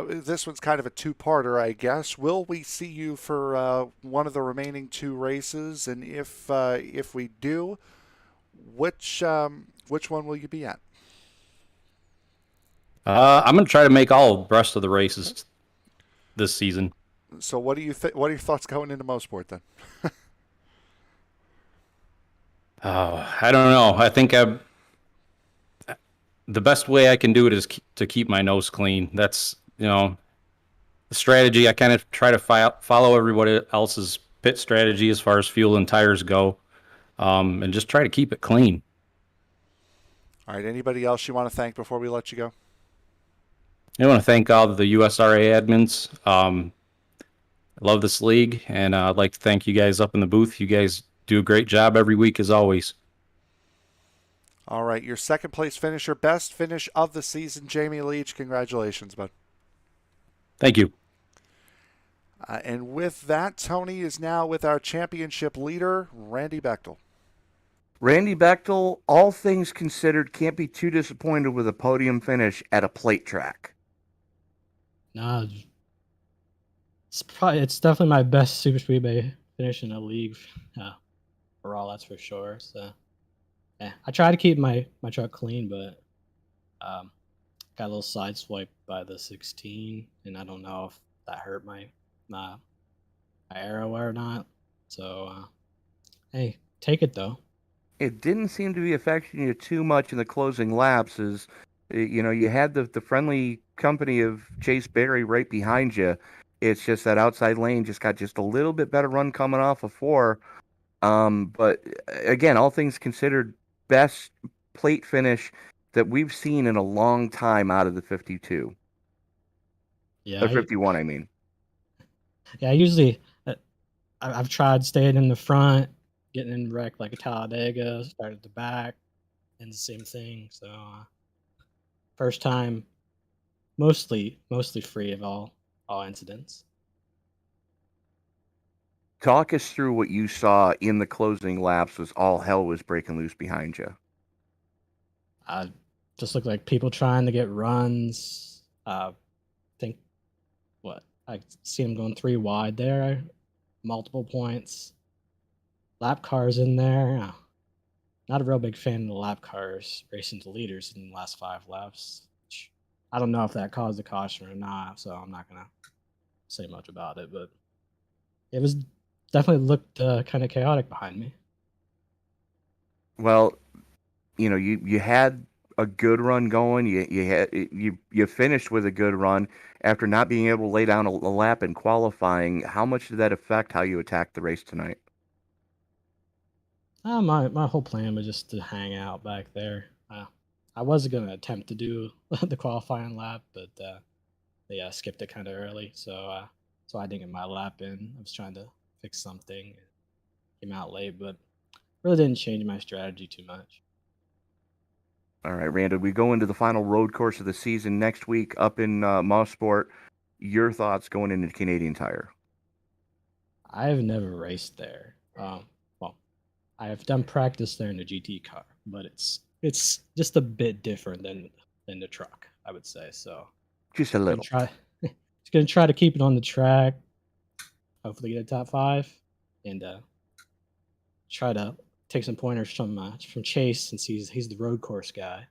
This one's kind of a two-parter, I guess. Will we see you for one of the remaining two races? And if we do, which one will you be at? I'm going to try to make all the rest of the races this season. So what do you what are your thoughts going into Mosport then? I don't know. I think the best way I can do it is to keep my nose clean. That's, the strategy. I kind of try to follow everybody else's pit strategy as far as fuel and tires go, and just try to keep it clean. All right. Anybody else you want to thank before we let you go? I want to thank all of the USRA admins. I love this league, and I'd like to thank you guys up in the booth. You guys do a great job every week, as always. All right, your second place finisher, best finish of the season, Jamie Leach. Congratulations, bud. Thank you. And with that, Tony is now with our championship leader, Randy Bechtel. Randy Bechtel, all things considered, can't be too disappointed with a podium finish at a plate track. No, it's definitely my best super speedway finish in the league. Overall, that's for sure. So, yeah, I try to keep my truck clean, but got a little side swipe by the 16, and I don't know if that hurt my arrow or not. So, hey, take it though. It didn't seem to be affecting you too much in the closing laps. As you had the friendly company of Chase Berry right behind you. It's just that outside lane just got just a little bit better run coming off of 4. But again, all things considered, best plate finish that we've seen in a long time out of the 52. Yeah, 51, I mean. Yeah, usually I've tried staying in the front, getting in wreck like a Talladega, started at the back, and the same thing. So first time, mostly free of all incidents. Talk us through what you saw in the closing laps as all hell was breaking loose behind you. Just looked like people trying to get runs. I see them going 3 wide there, multiple points. Lap cars in there. Not a real big fan of the lap cars racing the leaders in the last 5 laps. I don't know if that caused a caution or not, so I'm not gonna say much about it. But it was definitely looked kind of chaotic behind me. Well, you had a good run going. You finished with a good run after not being able to lay down a lap in qualifying. How much did that affect how you attacked the race tonight? My whole plan was just to hang out back there. I wasn't going to attempt to do the qualifying lap, but they skipped it kind of early, so I didn't get my lap in. I was trying to fix something, came out late, but really didn't change my strategy too much. All right, Randall, we go into the final road course of the season next week up in Mosport. Your thoughts going into Canadian Tire? I've never raced there. Well, I have done practice there in the GT car, but it's just a bit different than the truck, I would say. So Just a gonna little. try just gonna try to keep it on the track. Hopefully get a top 5, and try to take some pointers from Chase since he's the road course guy.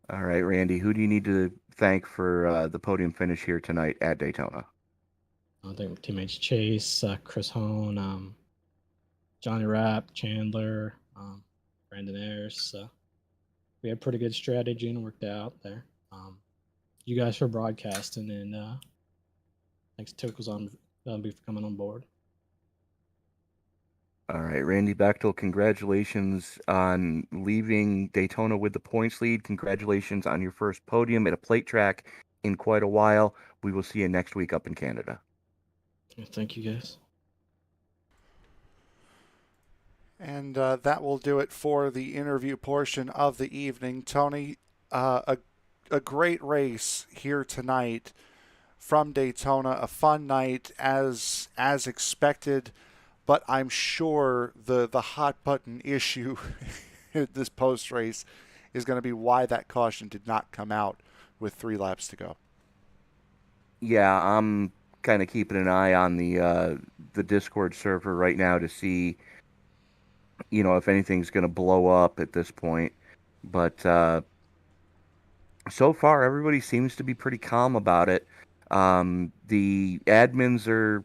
All right, Randy, who do you need to thank for the podium finish here tonight at Daytona? I think my teammates Chase, Chris Hone, Johnny Rapp, Chandler, Brandon Ayers. We had pretty good strategy and worked out there. You guys for broadcasting, and thanks to Tickles on for coming on board. All right, Randy Bechtel, congratulations on leaving Daytona with the points lead. Congratulations on your first podium at a plate track in quite a while. We will see you next week up in Canada. Thank you, guys. And that will do it for the interview portion of the evening. Tony, a great race here tonight from Daytona. A fun night as expected, but I'm sure the hot button issue at this post race is going to be why that caution did not come out with 3 laps to go. Yeah, I'm kind of keeping an eye on the Discord server right now to see, if anything's going to blow up at this point. But so far, everybody seems to be pretty calm about it. The admins are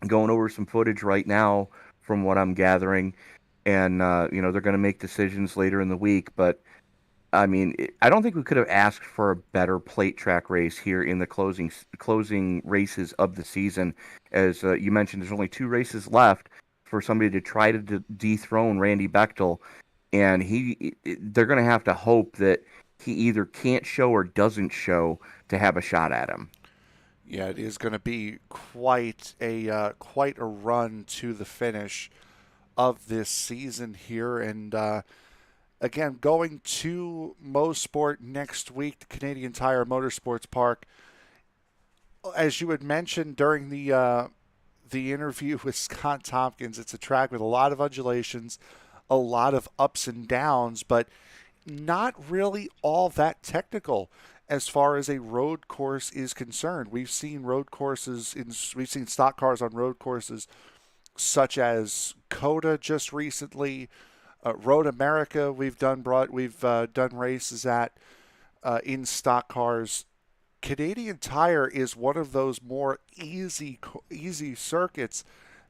going over some footage right now from what I'm gathering, and they're going to make decisions later in the week. But I mean, I don't think we could have asked for a better plate track race here in the closing races of the season. As you mentioned, there's only 2 races left for somebody to try to dethrone Randy Bechtel, and they're going to have to hope that he either can't show or doesn't show to have a shot at him. Yeah, it is going to be quite a run to the finish of this season here, and again, going to Mosport next week, the Canadian Tire Motorsports Park. As you had mentioned during the interview with Scott Tompkins, it's a track with a lot of undulations, a lot of ups and downs, but not really all that technical as far as a road course is concerned. We've seen we've seen stock cars on road courses such as COTA just recently, Road America. We've done races at in stock cars. Canadian Tire is one of those more easy circuits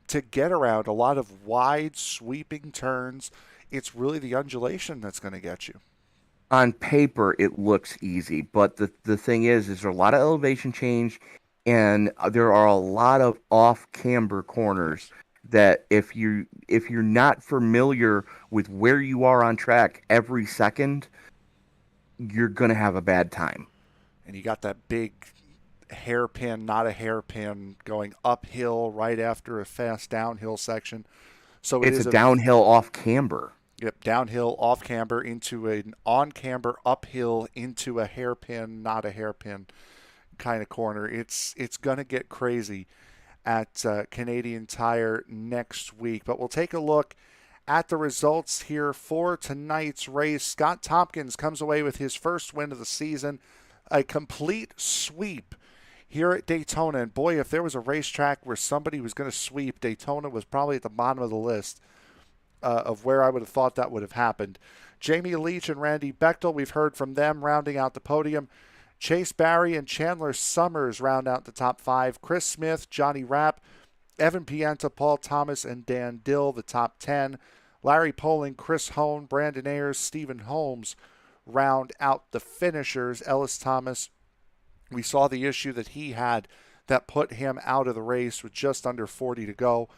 to get around. A lot of wide sweeping turns. It's really the undulation that's going to get you. On paper, it looks easy, but the thing is there a lot of elevation change, and there are a lot of off-camber corners that if you're not familiar with where you are on track every second, you're going to have a bad time. And you got that big hairpin, not a hairpin, going uphill right after a fast downhill section. So it's a downhill off camber. Yep, downhill off camber into an on camber uphill into a hairpin, not a hairpin kind of corner. It's going to get crazy at Canadian Tire next week. But we'll take a look at the results here for tonight's race. Scott Tompkins comes away with his first win of the season, a complete sweep here at Daytona. And boy, if there was a racetrack where somebody was going to sweep, Daytona was probably at the bottom of the list of where I would have thought that would have happened. Jamie Leach and Randy Bechtel, we've heard from them rounding out the podium. Chase Barry and Chandler Summers round out the top 5. Chris Smith, Johnny Rapp, Evan Pienta, Paul Thomas, and Dan Dill, the top 10. Larry Poling, Chris Hone, Brandon Ayers, Stephen Holmes round out the finishers. Ellis Thomas, we saw the issue that he had that put him out of the race with just under 40 to go.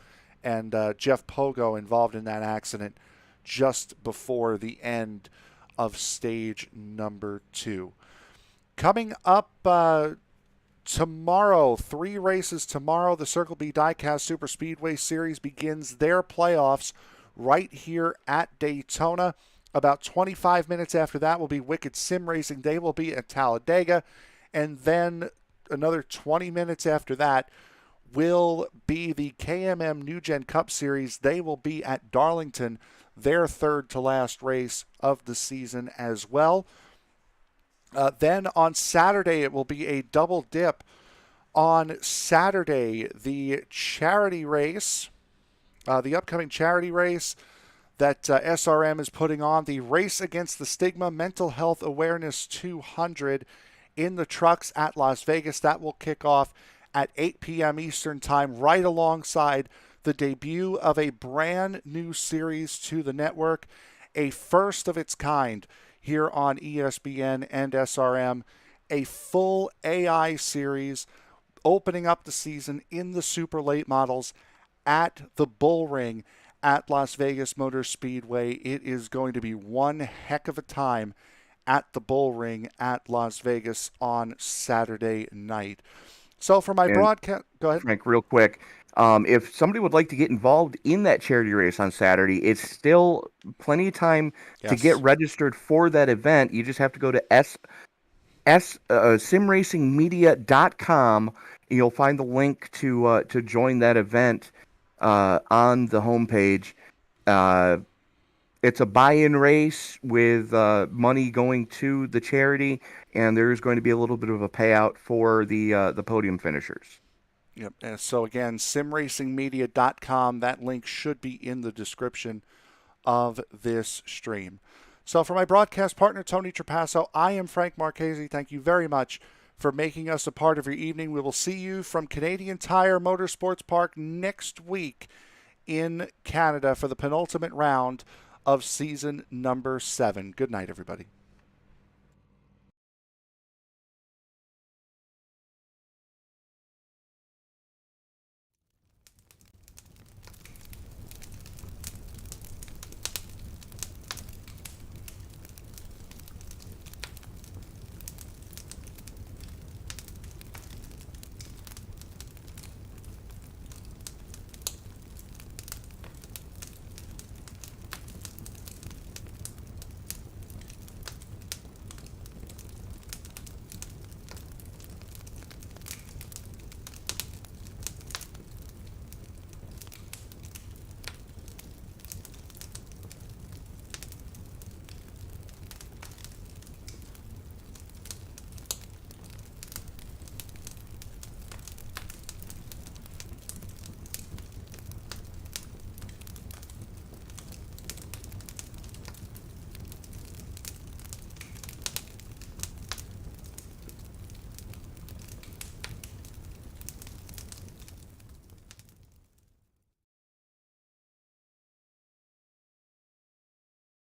And Jeff Pogo involved in that accident just before the end of stage number 2. Coming up tomorrow, 3 races tomorrow. The Circle B Diecast Super Speedway Series begins their playoffs right here at Daytona. About 25 minutes after that will be Wicked Sim Racing. They will be at Talladega. And then another 20 minutes after that will be the KMM New Gen Cup Series. They will be at Darlington, their third to last race of the season as well. Then on Saturday, it will be a double dip. On Saturday, the charity race, the upcoming charity race that SRM is putting on, the Race Against the Stigma Mental Health Awareness 200 in the trucks at Las Vegas. That will kick off at 8 p.m. Eastern Time, right alongside the debut of a brand new series to the network, a first of its kind here on ESBN and SRM, a full AI series opening up the season in the super late models at the Bull Ring at Las Vegas Motor Speedway. It is going to be one heck of a time at the Bull Ring at Las Vegas on Saturday night. So for my broadcast, go ahead. Frank, real quick. If somebody would like to get involved in that charity race on Saturday, it's still plenty of time to get registered for that event. You just have to go to simracingmedia.com. And you'll find the link to join that event on the homepage. It's a buy-in race with money going to the charity, and there is going to be a little bit of a payout for the podium finishers. Yep. And so again, simracingmedia.com. That link should be in the description of this stream. So for my broadcast partner, Tony Trapasso, I am Frank Marchese. Thank you very much for making us a part of your evening. We will see you from Canadian Tire Motorsports Park next week in Canada for the penultimate round of season number 7. Good night, everybody.